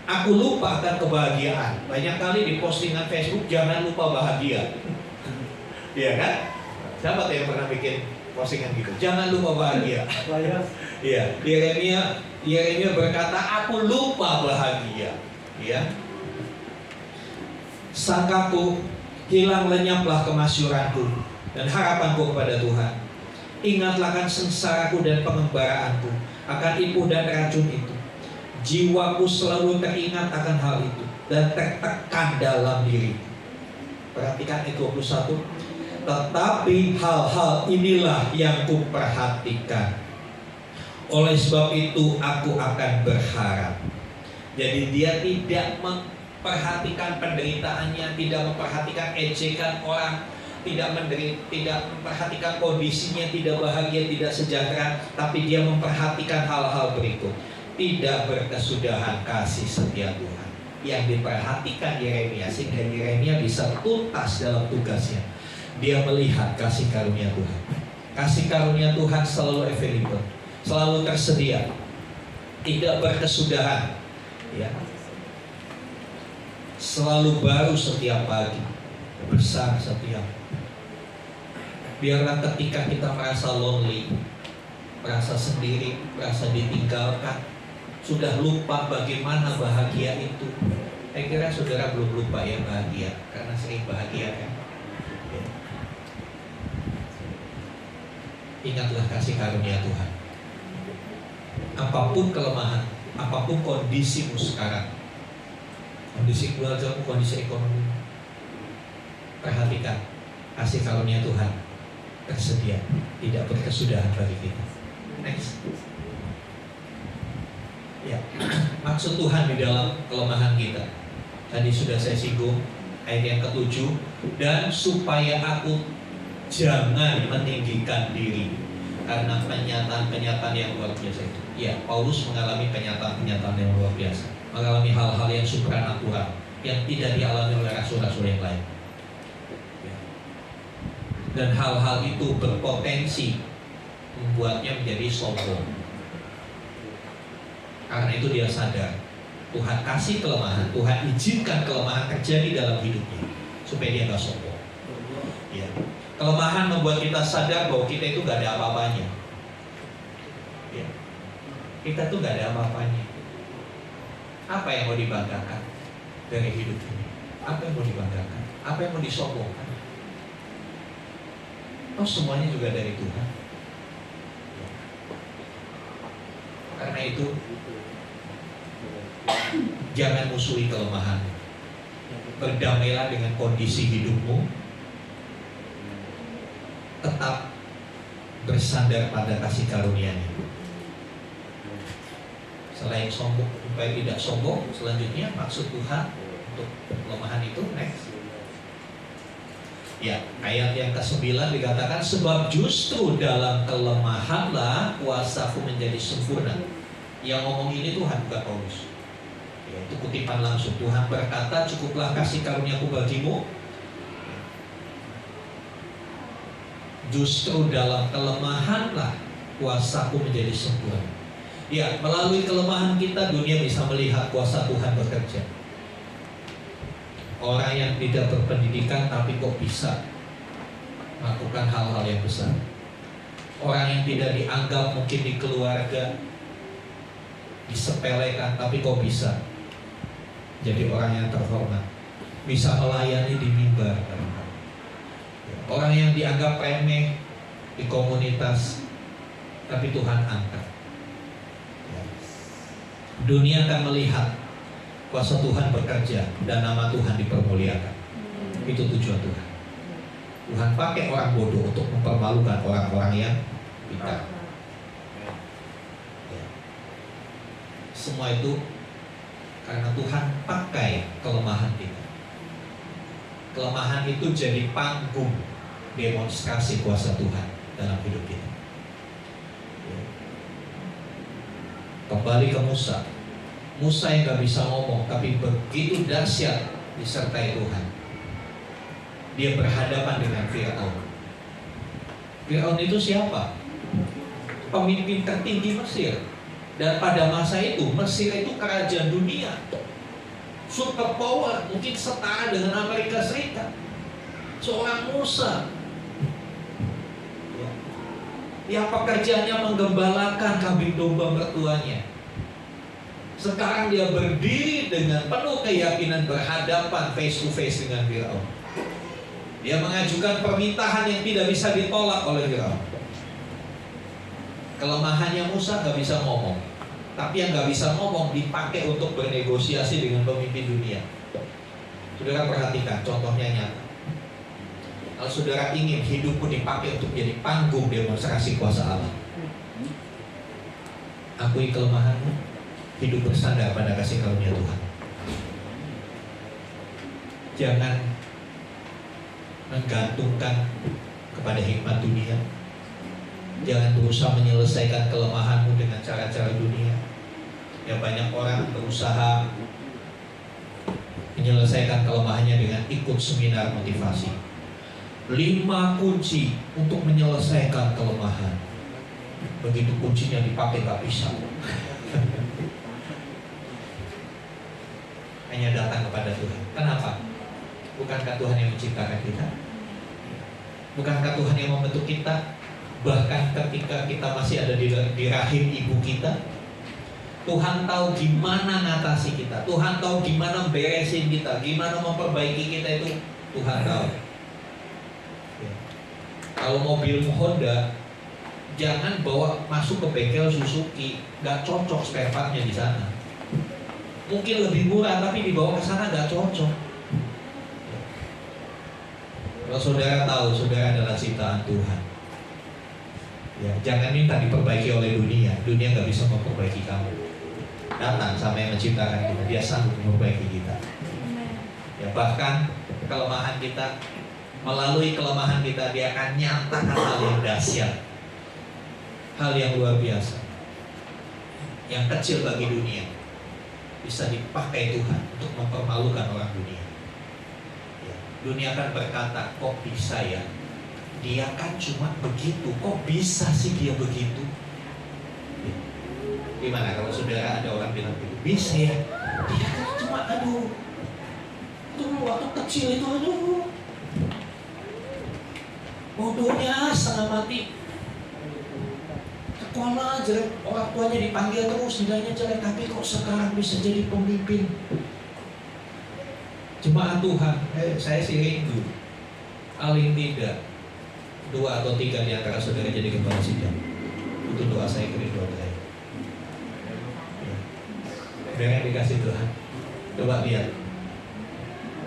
Aku lupa akan kebahagiaan. Banyak kali di postingan Facebook, jangan lupa bahagia. Iya kan? Siapa tuh yang pernah bikin postingan gitu? Jangan lupa bahagia. Iya, Yeremia berkata, aku lupa bahagia. Ya. Sangkaku, hilang lenyaplah kemasyuranku dan harapanku kepada Tuhan. Ingatlah akan sengsaraku dan pengembaraanku, akan ipuh dan racun itu. Jiwaku selalu teringat akan hal itu dan tertekan dalam diriku. Perhatikan ayat 21. Tetapi hal-hal inilah yang kuperhatikan. Oleh sebab itu aku akan berharap. Jadi dia tidak memperhatikan penderitaannya, tidak memperhatikan ejekan orang, tidak memperhatikan kondisinya, tidak bahagia, tidak sejahtera, tapi dia memperhatikan hal-hal berikut. Tidak berkesudahan kasih setia Tuhan yang diperhatikan Yeremia, sehingga Yeremia bisa tuntas dalam tugasnya. Dia melihat kasih karunia Tuhan. Kasih karunia Tuhan selalu available, selalu tersedia, tidak berkesudahan, ya. Selalu baru setiap pagi, besar setiap. Biarlah ketika kita merasa lonely, merasa sendiri, merasa ditinggalkan, sudah lupa bagaimana bahagia itu. Saya kira saudara belum lupa ya bahagia, karena sering bahagia kan. Ingatlah kasih karunia Tuhan. Apapun kelemahan, apapun kondisimu sekarang, kondisi keluargamu, kondisi ekonomi, perhatikan kasih karunia Tuhan tersedia, tidak berkesudahan bagi kita. Next. Ya, maksud Tuhan di dalam kelemahan kita. Tadi sudah saya singgung ayat yang ke-7, dan supaya aku jangan meninggikan diri karena penyataan-penyataan yang luar biasa itu. Ya, Paulus mengalami penyataan-penyataan yang luar biasa, mengalami hal-hal yang supranatural yang tidak dialami oleh rasul-rasul yang lain. Ya. Dan hal-hal itu berpotensi membuatnya menjadi sombong. Karena itu dia sadar Tuhan kasih kelemahan, Tuhan izinkan kelemahan terjadi dalam hidupnya supaya dia nggak sombong. Ya. Kelemahan membuat kita sadar bahwa kita itu nggak ada apa-apanya. Ya. Kita tuh nggak ada apa-apanya. Apa yang mau dibanggakan dari hidup ini? Apa yang mau dibanggakan? Apa yang mau disombongkan? Oh, semuanya juga dari Tuhan. Ya. Karena itu jangan musuhi kelemahan. Berdamailah dengan kondisi hidupmu. Tetap bersandar pada kasih karunia-Nya. Selain sombong, supaya tidak sombong, selanjutnya maksud Tuhan untuk kelemahan itu, next. Ya, ayat yang ke-9 dikatakan, sebab justru dalam kelemahanlah kuasaku menjadi sempurna. Yang ngomong ini Tuhan, bukan Paulus. Ya, itu kutipan langsung. Tuhan berkata, cukuplah kasih karuniaku bagimu. Justru dalam kelemahanlah kuasaku menjadi sempurna. Ya, melalui kelemahan kita dunia bisa melihat kuasa Tuhan bekerja. Orang yang tidak berpendidikan tapi kok bisa melakukan hal-hal yang besar. Orang yang tidak dianggap mungkin di keluarga, disepelekan tapi kok bisa jadi orang yang terhormat, bisa melayani di mimbar. Orang yang dianggap remeh di komunitas tapi Tuhan angkat. Dunia akan melihat kuasa Tuhan bekerja dan nama Tuhan dipermuliakan. Itu tujuan Tuhan. Tuhan pakai orang bodoh untuk mempermalukan orang-orang yang pintar. Semua itu karena Tuhan pakai kelemahan kita. Kelemahan itu jadi panggung demonstrasi kuasa Tuhan dalam hidup kita. Kembali ke Musa. Musa yang gak bisa ngomong tapi begitu dahsyat disertai Tuhan. Dia berhadapan dengan Firaun. Firaun itu siapa? Pemimpin tertinggi Mesir. Dan pada masa itu Mesir itu kerajaan dunia, super power, mungkin setara dengan Amerika Serikat. Seorang Musa yang pekerjaannya menggembalakan kambing domba mertuanya, sekarang dia berdiri dengan penuh keyakinan berhadapan face to face dengan Firaun. Dia mengajukan permintaan yang tidak bisa ditolak oleh Firaun. Kelemahannya Musa gak bisa ngomong, tapi yang gak bisa ngomong dipakai untuk bernegosiasi dengan pemimpin dunia. Saudara perhatikan, contohnya nyata. Kalau saudara ingin hidupmu dipakai untuk jadi panggung demonstrasi kuasa Allah, akui kelemahanmu, hidup bersandar pada kasih karunia Tuhan. Jangan menggantungkan kepada hikmat dunia. Jangan berusaha menyelesaikan kelemahanmu dengan cara-cara dunia. Ya, banyak orang berusaha menyelesaikan kelemahannya dengan ikut seminar motivasi. 5 kunci untuk menyelesaikan kelemahan. Begitu kuncinya dipakai gak bisa. Hanya datang kepada Tuhan. Kenapa? Bukankah Tuhan yang menciptakan kita? Bukankah Tuhan yang membentuk kita? Bahkan ketika kita masih ada di rahim ibu kita, Tuhan tahu gimana ngatasi kita, Tuhan tahu gimana beresin kita, gimana memperbaiki kita, itu Tuhan tahu. Ya. Kalau mobil Honda, jangan bawa masuk ke bengkel Suzuki, nggak cocok spare partnya di sana. Mungkin lebih murah, tapi dibawa ke sana nggak cocok. Kalau saudara tahu saudara adalah ciptaan Tuhan, ya, jangan minta diperbaiki oleh dunia. Dunia nggak bisa memperbaiki kamu. Datang sama yang menciptakan kita, dia sanggup memperbaiki kita. Ya, bahkan kelemahan kita, melalui kelemahan kita, dia akan nyatakan hal yang dahsyat, hal yang luar biasa, yang kecil bagi dunia bisa dipakai Tuhan untuk mempermalukan orang dunia. Ya, dunia akan berkata, kok bisa ya? Dia kan cuma begitu, kok bisa sih dia begitu? Gimana kalau saudara ada orang bilang begitu? Bisa ya? Dia kan cuma aduh, itu waktu kecil itu aduh, bodohnya setengah mati, sekolah jelek, orang tuanya dipanggil terus, nilainya jelek, tapi kok sekarang bisa jadi pemimpin? Jemaat Tuhan, saya sih rindu, paling tidak 2 atau 3 di antara saudara jadi gembala sidang. Itu doa saya, kerinduan saya. Biar yang dikasih Tuhan. Coba lihat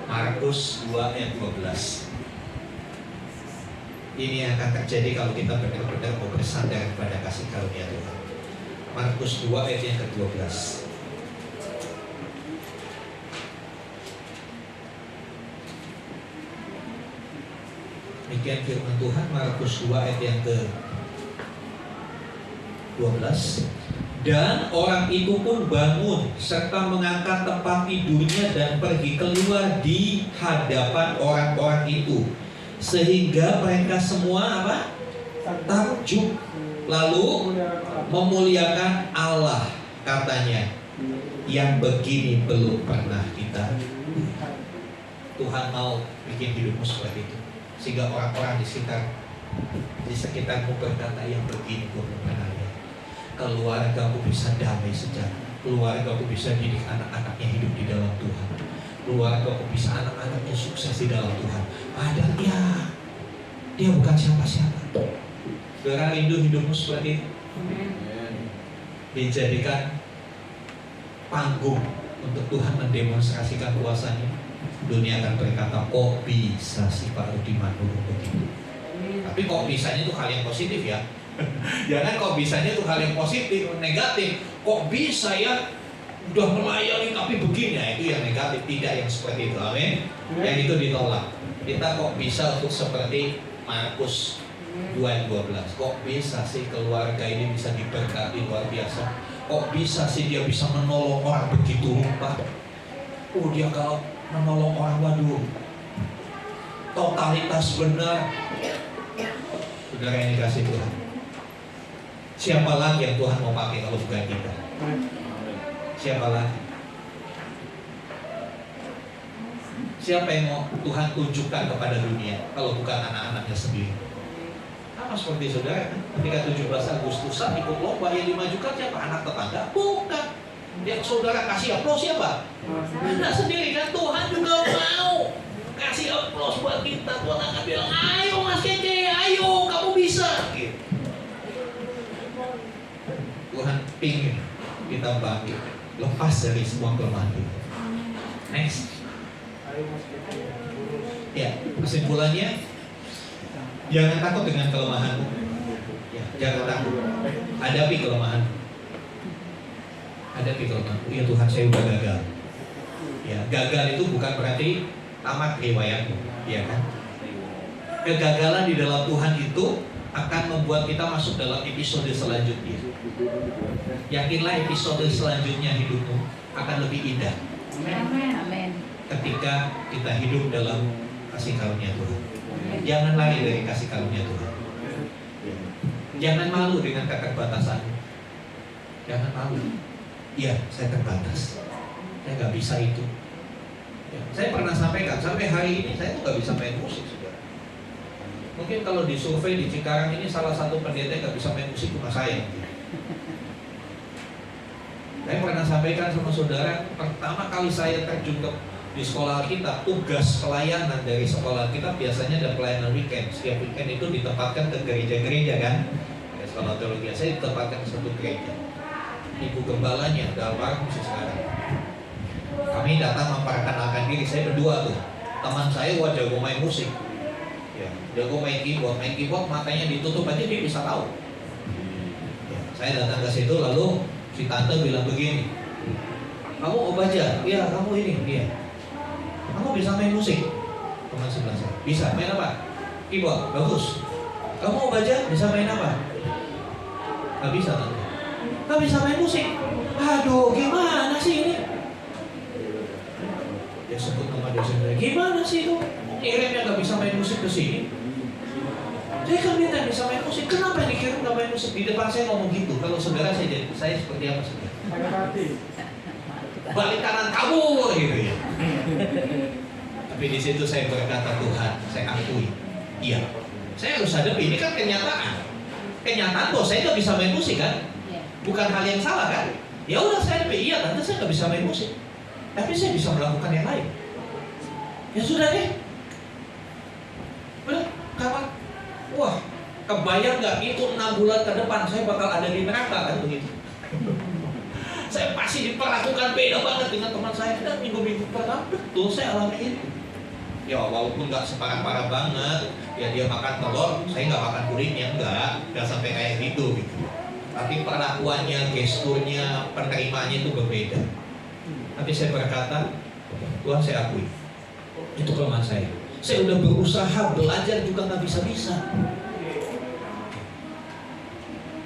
Markus 2 ayat 12. Ini yang akan terjadi kalau kita benar-benar mau bersandar kepada kasih karunia Tuhan. Markus 2 ayat yang ke-12. Demikian firman Tuhan, Markus 2 ayat yang ke-12. Dan orang itu pun bangun serta mengangkat tempat tidurnya dan pergi keluar di hadapan orang-orang itu, sehingga mereka semua apa? Takjub, lalu memuliakan Allah, katanya, yang begini belum pernah kita. Tuhan mau bikin hidupmu seperti itu, sehingga orang-orang di sekitarmu berkata, yang begini gue belum pernah lihat. Keluargaku bisa damai sejahtera, keluargaku bisa didik anak-anaknya hidup di dalam Tuhan, keluargaku bisa anak-anaknya sukses di dalam Tuhan. Padahal dia bukan siapa-siapa. Saudara rindu hidupmu seperti itu, dijadikan panggung untuk Tuhan mendemonstrasikan kuasanya. Dunia akan berkata, kok bisa sih Pak Rudi Manurung begitu? Tapi kok bisanya itu hal yang positif ya. Jangan kok bisanya itu hal yang positif, negatif. Kok bisa ya udah melayani tapi begini, ya, itu yang negatif. Tidak yang seperti itu, amin. Yang itu ditolak. Kita kok bisa untuk seperti Markus 2:12. Kok bisa sih keluarga ini bisa diberkati luar biasa? Kok bisa sih dia bisa menolong orang begitu rupa? Dia kalau menolong orang, waduh, totalitas benar. Saudara yang dikasih Tuhan, siapa lagi yang Tuhan mau pakai kalau bukan kita? Siapa lagi? Siapa yang mau Tuhan tunjukkan kepada dunia kalau bukan anak-anaknya sendiri? Sama seperti saudara kan? Ketika 17 Agustusan ikut lomba yang dimajukan siapa? Anak tetangga? Bukan. Yang saudara kasih aplaus siapa? Anak sendiri kan. Tuhan juga mau kasih aplaus buat kita. Tuhan akan bilang, ayo Mas Kece, ayo kamu bisa. Gitu. Tuhan pingin kita bangkit, lepas dari semua kelemahan kita. Next. Ya, kesimpulannya, jangan takut dengan kelemahanmu. Ya, jangan takut. Hadapi kelemahanmu. Hadapi kelemahanmu. Ya Tuhan, saya udah gagal. Ya, gagal itu bukan berarti tamat riwayatmu, ya kan? Kegagalan di dalam Tuhan itu akan membuat kita masuk dalam episode selanjutnya. Yakinlah episode selanjutnya hidupmu akan lebih indah. Amin. Ketika kita hidup dalam kasih karunia Tuhan. Jangan lari dari kasih karunia Tuhan. Jangan malu dengan keterbatasanmu. Jangan malu. Iya, saya terbatas. Saya nggak bisa itu. Ya, saya pernah sampaikan, sampai hari ini saya tuh nggak bisa main musik, saudara. Mungkin kalau di survei di Cikarang ini salah satu pendeta yang nggak bisa main musik cuma saya. Saya pernah sampaikan sama saudara, pertama kali saya terjun di sekolah kita, tugas pelayanan dari sekolah kita biasanya ada pelayanan weekend. Setiap weekend itu ditempatkan ke gereja-gereja kan. Ya, sekolah teologi saya ditempatkan ke satu gereja. Ibu gembalanya, almarhum sih sekarang. Kami datang memperkenalkan diri, saya berdua tuh. Teman saya jago main musik. Ya, jago main keyboard matanya ditutup aja dia bisa tahu. Ya, saya datang ke situ lalu si tante bilang begini, kamu Obaja? Iya, kamu ini, iya. Kamu bisa main musik? Teman sebelah saya, bisa. Main apa? Keyboard, bagus. Kamu Obaja bisa main apa? Gak bisa tante. Gak bisa main musik. Aduh, gimana sih ini? Dia sebut nama dosen saya. Gimana sih itu? Kirimnya gak bisa main musik ke sini. Saya kan minta bisa main musik. Kenapa yang dikirim gak main musik? Di depan saya ngomong gitu. Kalau saudara saya seperti apa saudara? Balik kanan kabur gitu ya. Tapi di situ saya berkata, Tuhan, saya akui. Iya. Saya harus hadapi. Ini kan kenyataan. Kenyataan bahwa saya gak bisa main musik kan? Bukan hal yang salah kan? Ya udah saya hadapi. Iya, tante saya gak bisa main musik. Tapi saya bisa melakukan yang lain. Ya sudah deh. Udah, kapan? Wah, kebayang nggak itu 6 bulan ke depan saya bakal ada di neraka kan begitu. Saya pasti diperlakukan beda banget dengan teman saya. Dan minggu-minggu pertama betul saya alami itu. Ya walaupun nggak separah-parah banget, ya dia makan telur, saya nggak makan kulitnya, nggak sampai kayak gitu. Tapi perlakuannya, gesturnya, penerimaannya itu berbeda. Tapi saya berkata, Tuhan saya akui, itu kelemahan saya. Saya udah berusaha belajar juga nggak bisa-bisa.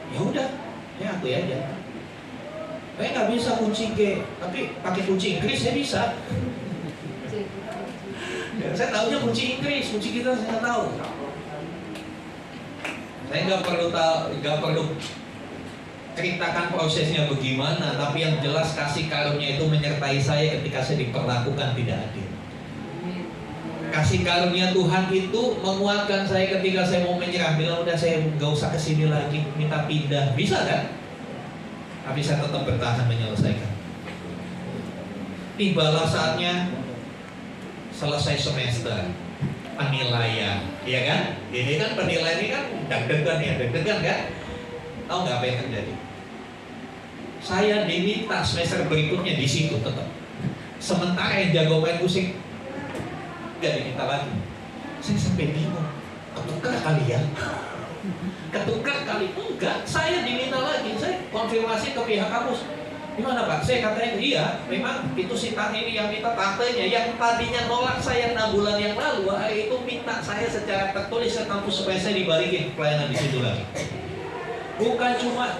Ya udah, saya akui aja. Saya nggak bisa kunci G, tapi pakai kunci Inggris saya bisa. Ya, saya tahunya kunci Inggris, kunci kita saya nggak tahu. Saya nggak perlu ceritakan prosesnya bagaimana, tapi yang jelas kasih karunia itu menyertai saya ketika saya diperlakukan tidak adil. Kasih karunia Tuhan itu menguatkan saya ketika saya mau menyerah, bilang udah saya nggak usah kesini lagi, minta pindah, bisa kan? Tapi saya tetap bertahan menyelesaikan. Tibalah saatnya selesai semester, penilaian, iya kan? Ini kan penilaian ini kan deg-degan kan? Tahu nggak apa yang terjadi? Saya diminta semester berikutnya di situ tetap. Sementara yang jago main musik nggak diminta lagi. Saya sampai bingung. Ketukar kali ya? Ketukar kali? Enggak. Saya diminta lagi. Saya konfirmasi ke pihak kampus. Gimana Pak? Saya katanya iya. Memang itu si tante ini yang minta tantenya. Yang tadinya nolak saya 6 bulan yang lalu, hari itu minta saya secara tertulis ke kampus supaya saya dibalikin pelayanan di situ lagi. Bukan cuma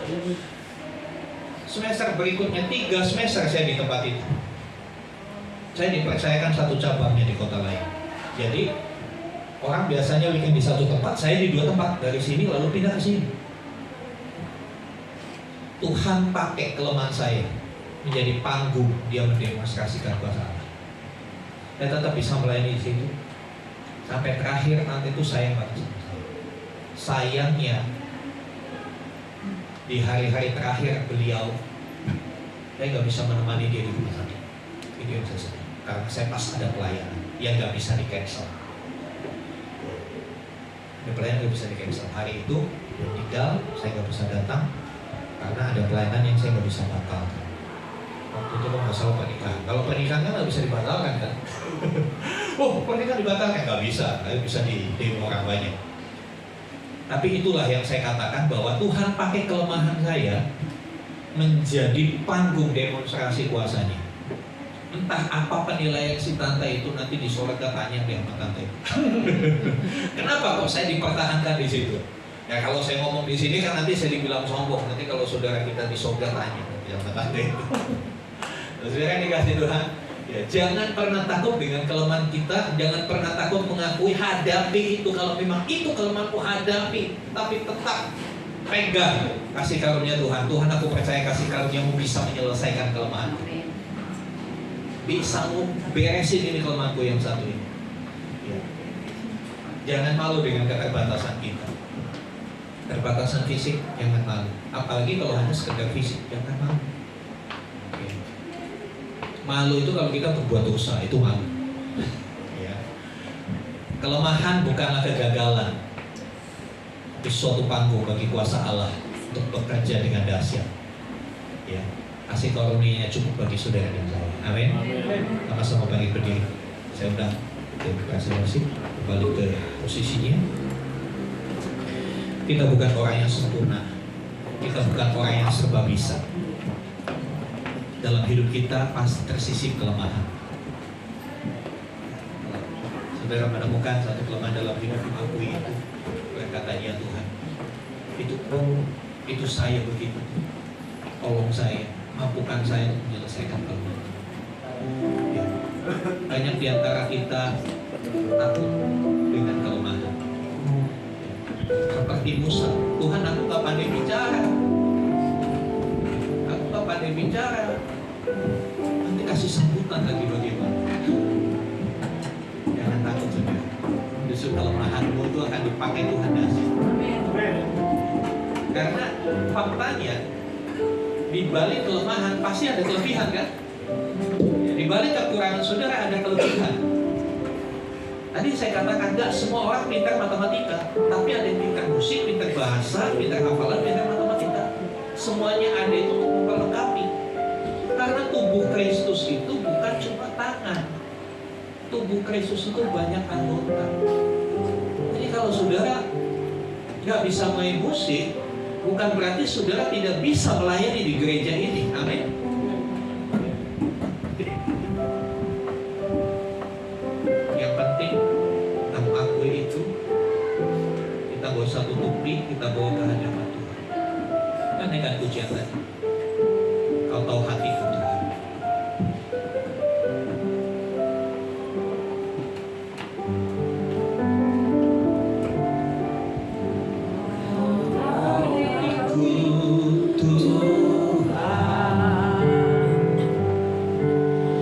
semester berikutnya, 3 semester saya di tempat itu. Saya dipercayakan 1 cabangnya di kota lain. Jadi Orang biasanya weekend di satu tempat, saya di 2 tempat, dari sini lalu pindah ke sini. Tuhan pakai kelemahan saya menjadi panggung dia mendemonstrasikan kuasa Allah. Saya tetap bisa melayani di situ sampai terakhir nanti itu saya banget. Sayangnya di hari-hari terakhir beliau, saya nggak bisa menemani dia di rumah sakit. Itu yang saya sedih karena saya pas ada pelayanan yang nggak bisa di cancel. Ada pelayanan nggak bisa di cancel. Hari itu dia meninggal, saya nggak bisa datang karena ada pelayanan yang saya nggak bisa batalkan. Waktu itu kalau nggak salah pernikahan. Kalau pernikahan kan nggak bisa dibatalkan kan? Oh, pernikahan dibatalkan nggak bisa, nggak bisa di demo orang banyak. Tapi itulah yang saya katakan bahwa Tuhan pakai kelemahan saya menjadi panggung demonstrasi kuasanya. Entah apa penilaian si tante itu nanti di surga tanya dia sama tante. Kenapa kok saya dipertahankan di situ? Ya kalau saya ngomong di sini kan nanti saya dibilang sombong. Nanti kalau saudara kita di surga tanya sama tante itu. Saudara yang dikasih Tuhan, ya, jangan pernah takut dengan kelemahan kita. Jangan pernah takut mengakui, hadapi itu. Kalau memang itu kelemahanku, hadapi. Tapi tetap pegang kasih karunia Tuhan. Tuhan, aku percaya kasih karuniamu bisa menyelesaikan kelemahanku. Bisa beresin ini kelemahanku yang satu ini. Ya. Jangan malu dengan keterbatasan kita. Keterbatasan fisik, jangan malu. Apalagi kalau hanya sekedar fisik, jangan malu. Malu itu kalau kita berbuat dosa, itu malu. Ya. Kelemahan bukanlah kegagalan, tapi suatu panggung bagi kuasa Allah untuk bekerja dengan dahsyat. Ya. Kasih karunia cukup bagi saudara dan saya. Amin. Sama-sama bangkit berdiri. Saya undang demokrasi worship kembali ke posisinya. Kita bukan orang yang sempurna. Kita bukan orang yang serba bisa. Dalam hidup kita pasti tersisip kelemahan. Saudara menemukan satu kelemahan dalam hidup, akui itu. Berkatanya Tuhan, itu saya begitu. Tolong saya, mampukan saya untuk menyelesaikan kelemahan. Ya. Banyak di antara kita takut dengan kelemahan. Seperti Musa, Tuhan, aku gak pandai bicara. Aku gak pandai bicara. Nanti kasih sambutan lagi bagaimana. Jangan takut saudara. Justru kelemahanmu itu akan dipakai Tuhan dahsyat. Karena faktanya di balik kelemahan pasti ada kelebihan kan? Ya, di balik kekurangan saudara ada kelebihan. Tadi saya katakan enggak semua orang pintar matematika, tapi ada yang pintar musik, pintar bahasa, pintar hafalan, pintar matematika. Semuanya ada itu untuk memperlengkapi. Karena tubuh Kristus itu bukan cuma tangan. Tubuh Kristus itu banyak anggota. Jadi kalau saudara nggak bisa main musik, bukan berarti saudara tidak bisa melayani di gereja ini. Amin. Yang penting kamu akui itu. Kita gak usah tutupi, kita bawa ke hadapan Tuhan. Kan dengan pujian tadi. Kau tahu hatiku Tuhan.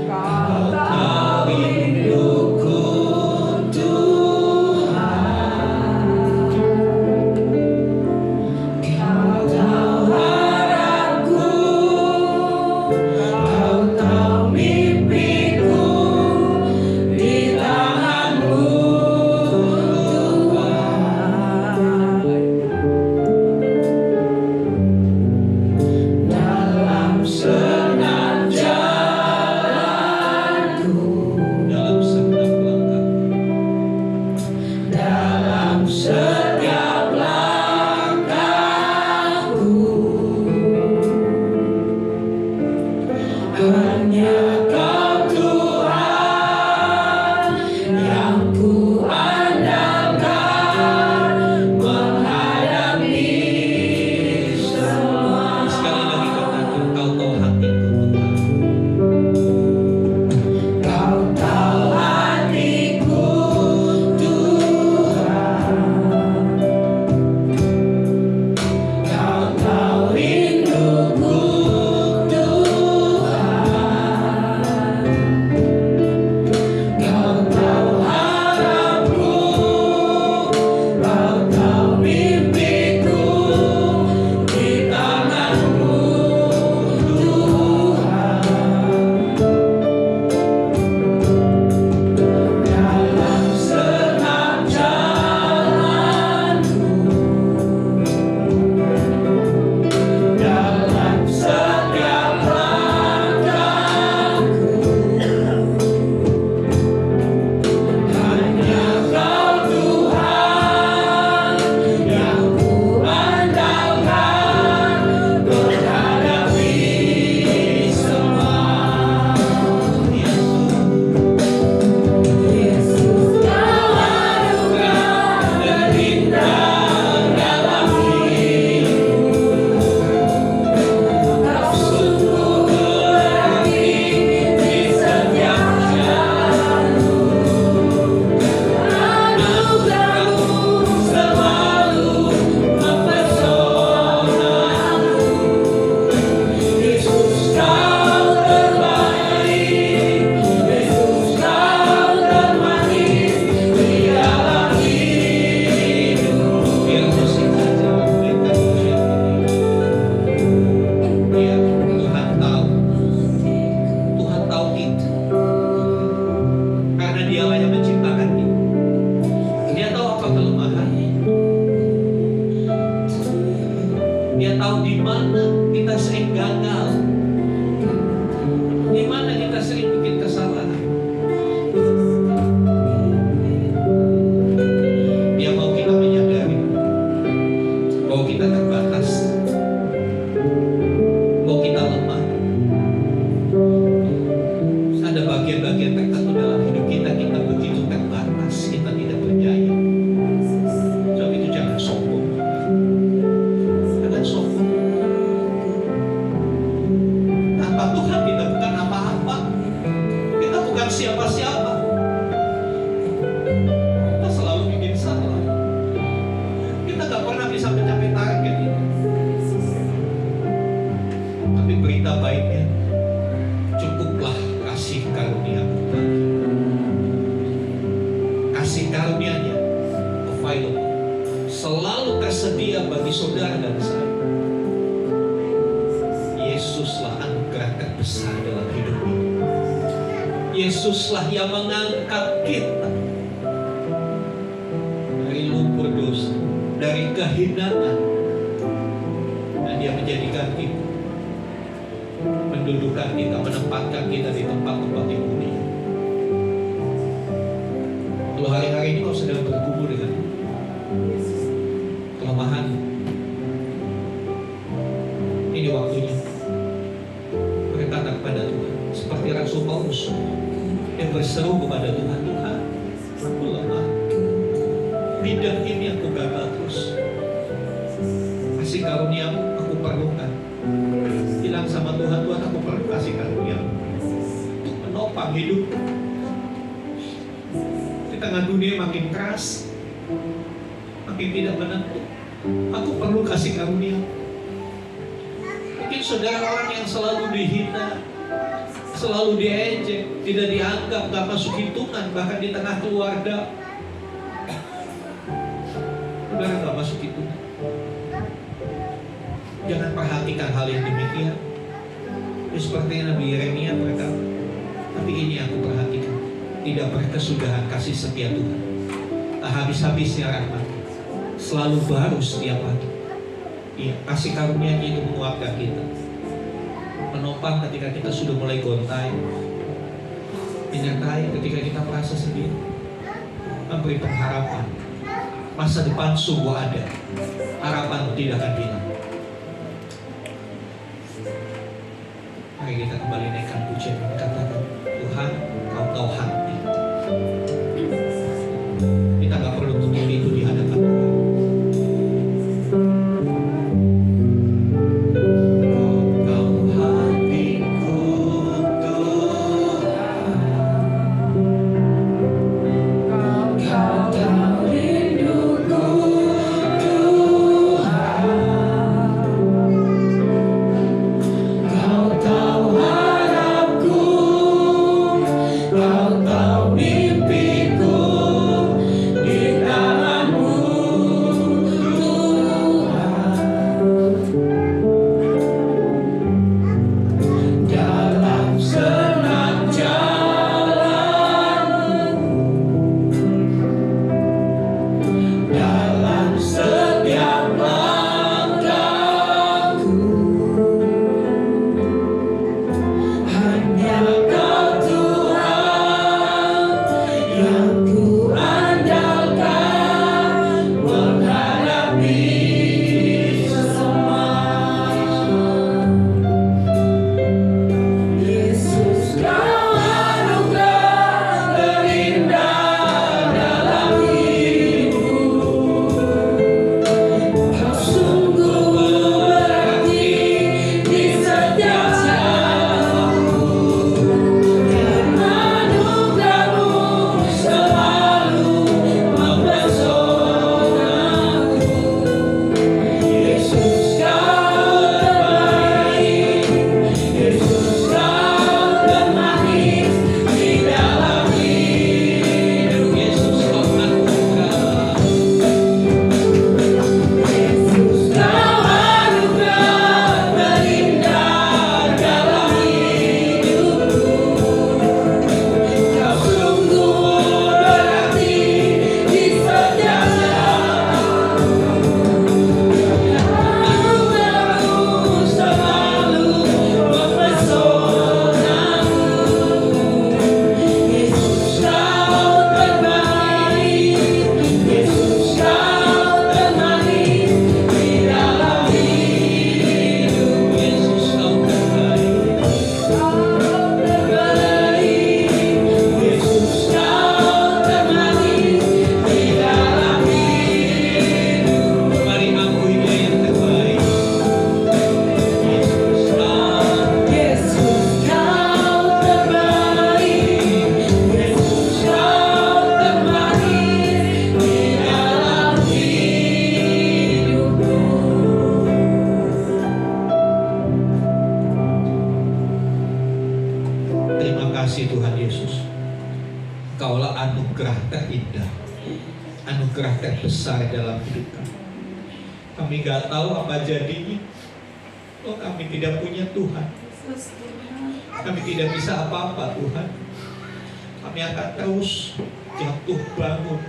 Kau tahu arahku. Dia tahu di mana kita sering gagal, di mana kita sering bikin kesalahan. Dia mau kita menyadari bahwa kita terbatas, bahwa kita lemah. Ada bagian-bagian tertentu dalam hidup kita, kita begitu terbatas, kita tidak berjaya. Sebab itu jangan sombong. Jangan sombong. Tanpa Tuhan kita bukan apa-apa. Kita bukan siapa-siapa. Kita selalu bikin salah. Kita gak pernah bisa mencapai target ini. Tapi berita baiknya, cukuplah kasih karunia Tuhan. Kasih karunia-Nya available, selalu tersedia bagi saudara dan saya. Yesuslah anugerah terbesar dalam hidup ini. Yesuslah yang mengangkat kita dari lumpur dosa, dari kehinaan, dan Dia menjadikan kita, mendudukan kita, menempatkan kita di tempat-tempat yang mulia. Kalau hari-hari ini kau sedang bergumul dengan kelemahan, ini waktunya berkata kepada Tuhan, seperti Rasul Paulus yang berseru kepada Tuhan, Tuhan, aku lemah, bidang ini aku gagal terus, kasih karunia-Mu aku perlukan. Bilang sama Tuhan, Tuhan aku perlu kasih karunia-Mu menopang hidup. Di tengah dunia makin keras, makin tidak menentu, aku perlu kasih karunia. Mungkin saudara orang yang selalu dihina, selalu diejek, tidak dianggap, gak masuk hitungan, bahkan di tengah keluarga saudara gak masuk hitungan. Jangan perhatikan hal yang demikian. Ya, seperti Nabi Yeremia berkata, tapi ini aku perhatikan, tidak berkesudahan kasih setia Tuhan, tak habis-habisnya rahmat, selalu baru setiap pagi. Iya, kasih karunia-Nya itu menguatkan kita, menopang ketika kita sudah mulai gontai, menyertai ketika kita merasa sendiri, memberi pengharapan. Masa depan sungguh ada, harapan tidak akan hilang. Mari kita kembali naikkan pujian, katakan, Tuhan, Kau tahu hati. Kita gak perlu tutup itu di hadapan Tuhan. Kau tahu harapku anugerah terindah, anugerah terbesar dalam hidup kami. Kami gak tahu apa jadinya. Oh, kami tidak punya Tuhan. Kami tidak bisa apa-apa Tuhan. Kami akan terus jatuh bangun.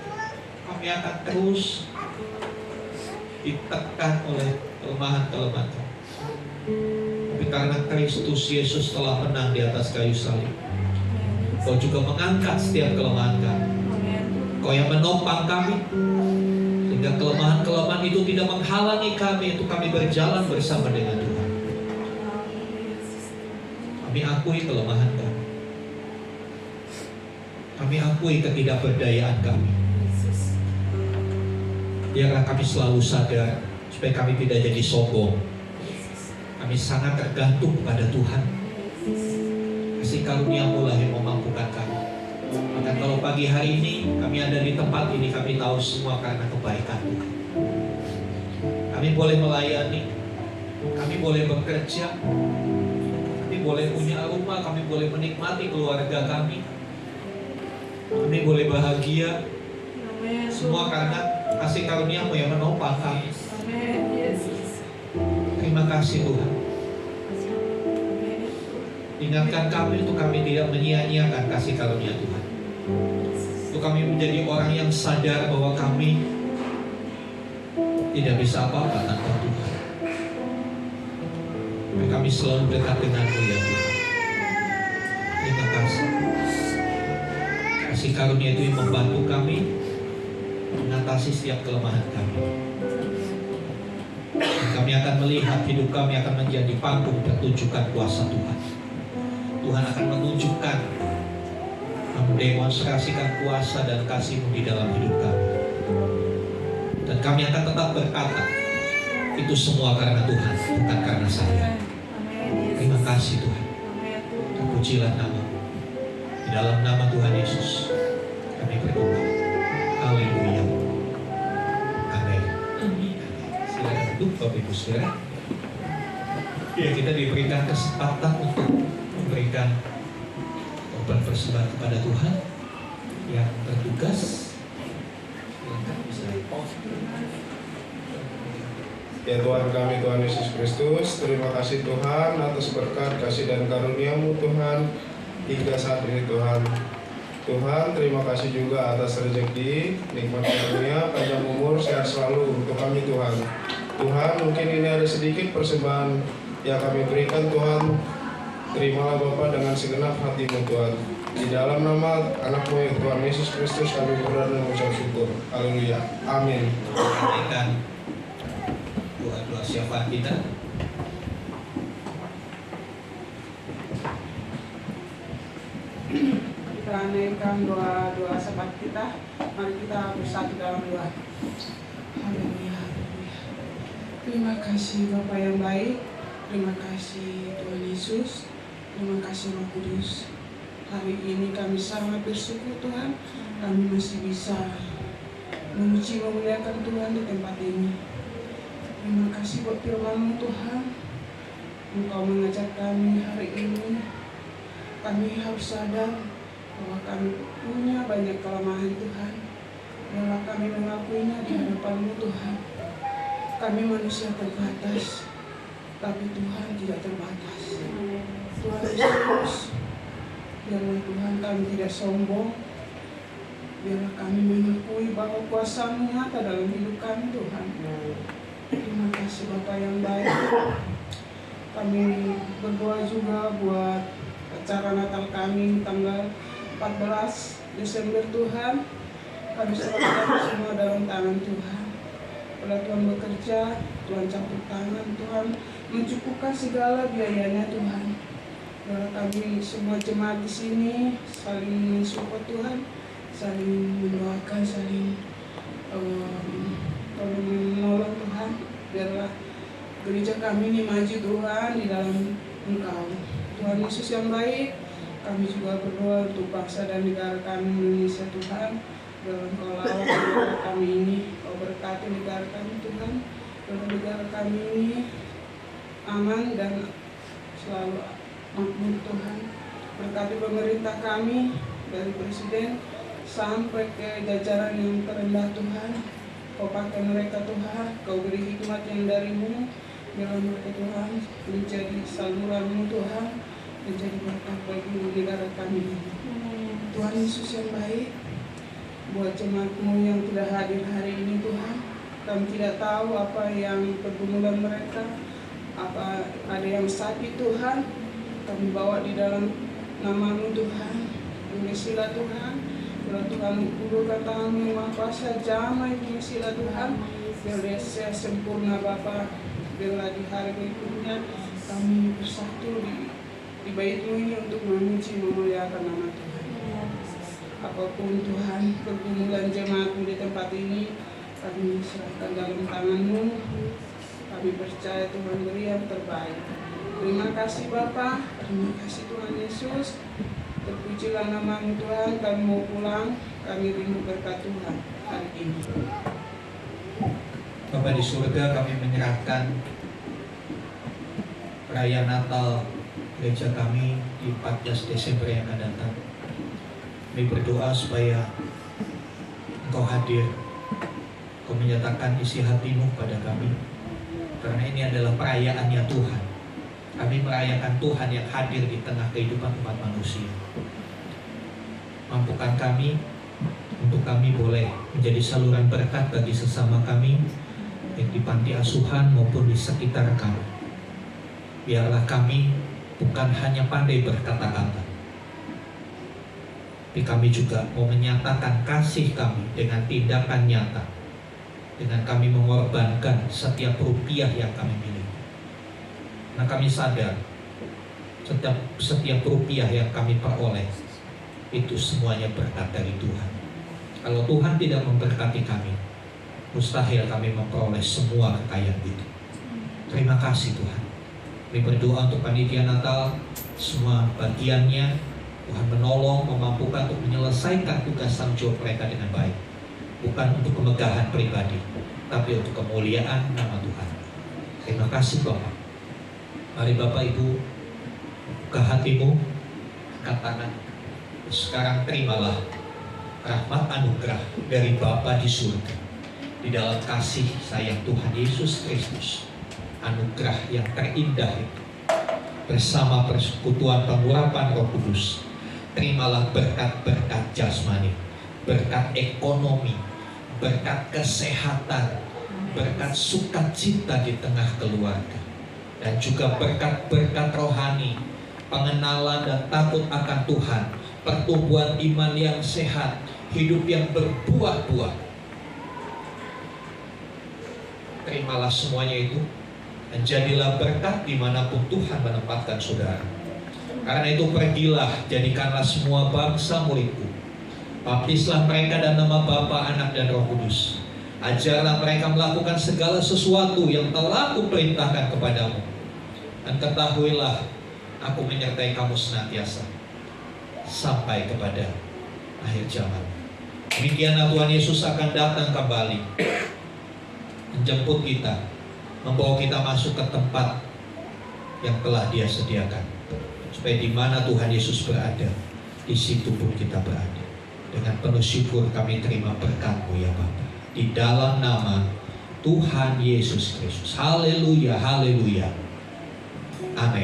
Kami akan terus ditekan oleh kelemahan-kelemahan kami. Tapi karena Kristus Yesus telah menang di atas kayu salib, Kau juga mengangkat setiap kelemahan kami. Kau yang menopang kami, sehingga kelemahan-kelemahan itu tidak menghalangi kami untuk kami berjalan bersama dengan Tuhan. Kami akui kelemahan kami. Kami akui ketidakberdayaan kami. Biarlah kami selalu sadar supaya kami tidak jadi sombong. Kami sangat tergantung kepada Tuhan. Kasih karunia-Mu lah yang memampukan kami. Maka kalau pagi hari ini kami ada di tempat ini, kami tahu semua karena kebaikan Tuhan. Kami boleh melayani, kami boleh bekerja, kami boleh punya rumah, kami boleh menikmati keluarga kami, kami boleh bahagia. Semua karena kasih karunia-Mu yang menopang kami. Terima kasih Tuhan. Ingatkan kami untuk kami tidak menyia-nyiakan kasih karunia Tuhan. Untuk kami menjadi orang yang sadar bahwa kami tidak bisa apa-apa tanpa Tuhan. Tapi kami selalu dekat dengan-Mu ya Tuhan. Terima kasih. Kasih karunia itu yang membantu kami mengatasi setiap kelemahan kami. Dan kami akan melihat hidup kami akan menjadi panggung pertunjukan kuasa Tuhan. Tuhan akan menunjukkan, mendemonstrasikan kuasa dan kasih-Mu di dalam hidup kami. Dan kami akan tetap berkata, itu semua karena Tuhan, bukan karena saya. Terima kasih Tuhan. Terpujilah nama-Mu. Di dalam nama Tuhan Yesus kami berdoa. Haleluya. Amin. Silakan duduk Bapak Ibu Saudara. Ya, kita diberikan kesempatan untuk memberikan korban persembahan kepada Tuhan yang bertugas. Silakan bisa. Ya Tuhan kami, Tuhan Yesus Kristus, terima kasih Tuhan atas berkat, kasih dan karunia-Mu Tuhan hingga saat ini Tuhan. Tuhan, terima kasih juga atas rezeki, nikmat karunia, panjang umur, sehat selalu untuk kami Tuhan. Tuhan, mungkin ini ada sedikit persembahan yang kami berikan Tuhan. Terimalah Bapa dengan segenap hati-Mu Tuhan. Di dalam nama anak-Mu ya Tuhan Yesus Kristus kami berdoa dan mengucap syukur. Haleluya. Amin. Perhatikan doa-doa syafaat kita. Kita naikkan doa-doa syafaat kita. Mari kita bersatu dalam doa. Haleluya. Terima kasih Bapa yang baik. Terima kasih Tuhan Yesus. Terima kasih Roh Kudus. Hari ini kami sangat bersyukur Tuhan. Kami masih bisa memuji memuliakan Tuhan di tempat ini. Terima kasih buat firman-Mu Tuhan. Engkau mengajak kami hari ini. Kami harus sadar bahwa kami punya banyak kelemahan Tuhan. Biarlah kami mengakuinya di hadapan-Mu Tuhan. Kami manusia terbatas, tapi Tuhan tidak terbatas. Tuhan Yesus, biarlah Tuhan kami tidak sombong. Biarlah kami mengakui bahwa kuasa-Mu nyata dalam hidup kami Tuhan. Terima kasih Bapa yang baik. Kami berdoa juga buat acara Natal kami tanggal 14 Desember Tuhan. Kami serahkan semua dalam tangan Tuhan. Pada Tuhan bekerja, Tuhan campur tangan, Tuhan mencukupkan segala biayanya Tuhan. Biarlah kami semua jemaat di sini saling mensupport Tuhan, saling mendoakan, saling menolong Tuhan. Biarlah gereja kami ini maju Tuhan di dalam Engkau. Tuhan Yesus yang baik, kami juga berdoa untuk bangsa dan negara kami Indonesia Tuhan. Dalam Kau lawat negara kami ini, Kau berkati negara kami Tuhan. Dalam negara kami ini aman dan selalu makmur Tuhan. Berkati pemerintah kami dari Presiden sampai ke jajaran yang terendah Tuhan. Kau pakai mereka Tuhan, Kau beri hikmat yang darimu, biarlah mereka Tuhan menjadi saluran-Mu Tuhan, menjadi berkat bagi negara kami. Tuhan Yesus yang baik, buat jemaat-Mu yang tidak hadir hari ini Tuhan, kami tidak tahu apa yang pergumulan mereka, apa ada yang sakit Tuhan, kami bawa di dalam nama-Mu Tuhan, mengisilah Tuhan, biar Tuhan ulurkan tangan-Mu yang Maha Kuasa, jamai mengisilah Tuhan, biar dia sempurna Bapa, biarlah di hari berikutnya kami bersatu di bait-Mu ini untuk memuji memuliakan nama Tuhan. Apapun Tuhan pergumulan jemaat-Mu di tempat ini, kami serahkan dalam tangan-Mu. Kami percaya Tuhan beri yang terbaik. Terima kasih Bapa, terima kasih Tuhan Yesus. Terpujilah nama-Mu Tuhan, kami mau pulang, kami rindu berkat Tuhan hari ini. Bapa di surga, kami menyerahkan perayaan Natal gereja kami di 14 Desember yang akan datang. Kami berdoa supaya Engkau hadir, Engkau menyatakan isi hati-Mu pada kami, karena ini adalah perayaannya Tuhan. Kami merayakan Tuhan yang hadir di tengah kehidupan umat manusia. Mampukan kami untuk kami boleh menjadi saluran berkat bagi sesama kami, baik di panti asuhan maupun di sekitar kami. Biarlah kami bukan hanya pandai berkata-kata, tapi kami juga mau menyatakan kasih kami dengan tindakan nyata, dengan kami mengorbankan setiap rupiah yang kami miliki. Nah, kami sadar setiap rupiah yang kami peroleh itu semuanya berkat dari Tuhan. Kalau Tuhan tidak memberkati kami, mustahil kami memperoleh semua kekayaan itu. Terima kasih Tuhan. Kami berdoa untuk panitia Natal, semua bagiannya Tuhan menolong, memampukan untuk menyelesaikan tugas tanggung jawab mereka dengan baik. Bukan untuk kemegahan pribadi, tapi untuk kemuliaan nama Tuhan. Terima kasih Bapak. Mari Bapak Ibu, buka hatimu, angkat tangan. Sekarang terimalah rahmat anugerah dari Bapa di surga, di dalam kasih sayang Tuhan Yesus Kristus. Anugerah yang terindah itu, bersama persekutuan pengurapan Roh Kudus. Terimalah berkat-berkat jasmani, berkat ekonomi, berkat kesehatan, berkat sukacita di tengah keluarga, dan juga berkat-berkat rohani, pengenalan dan takut akan Tuhan, pertumbuhan iman yang sehat, hidup yang berbuah-buah. Terimalah semuanya itu, dan jadilah berkat dimanapun Tuhan menempatkan saudara. Karena itu pergilah, jadikanlah semua bangsa muridku. Baptislah mereka dalam nama Bapa, Anak, dan Roh Kudus. Ajarlah mereka melakukan segala sesuatu yang telah kuperintahkan kepadamu. Dan ketahuilah, aku menyertai kamu senantiasa sampai kepada akhir zaman. Demikianlah Tuhan Yesus akan datang kembali, menjemput kita, membawa kita masuk ke tempat yang telah Dia sediakan, supaya di mana Tuhan Yesus berada, di situ pun kita berada. Dengan penuh syukur kami terima berkat-Mu ya Bapa, di dalam nama Tuhan Yesus Kristus. Haleluya, haleluya. Amin.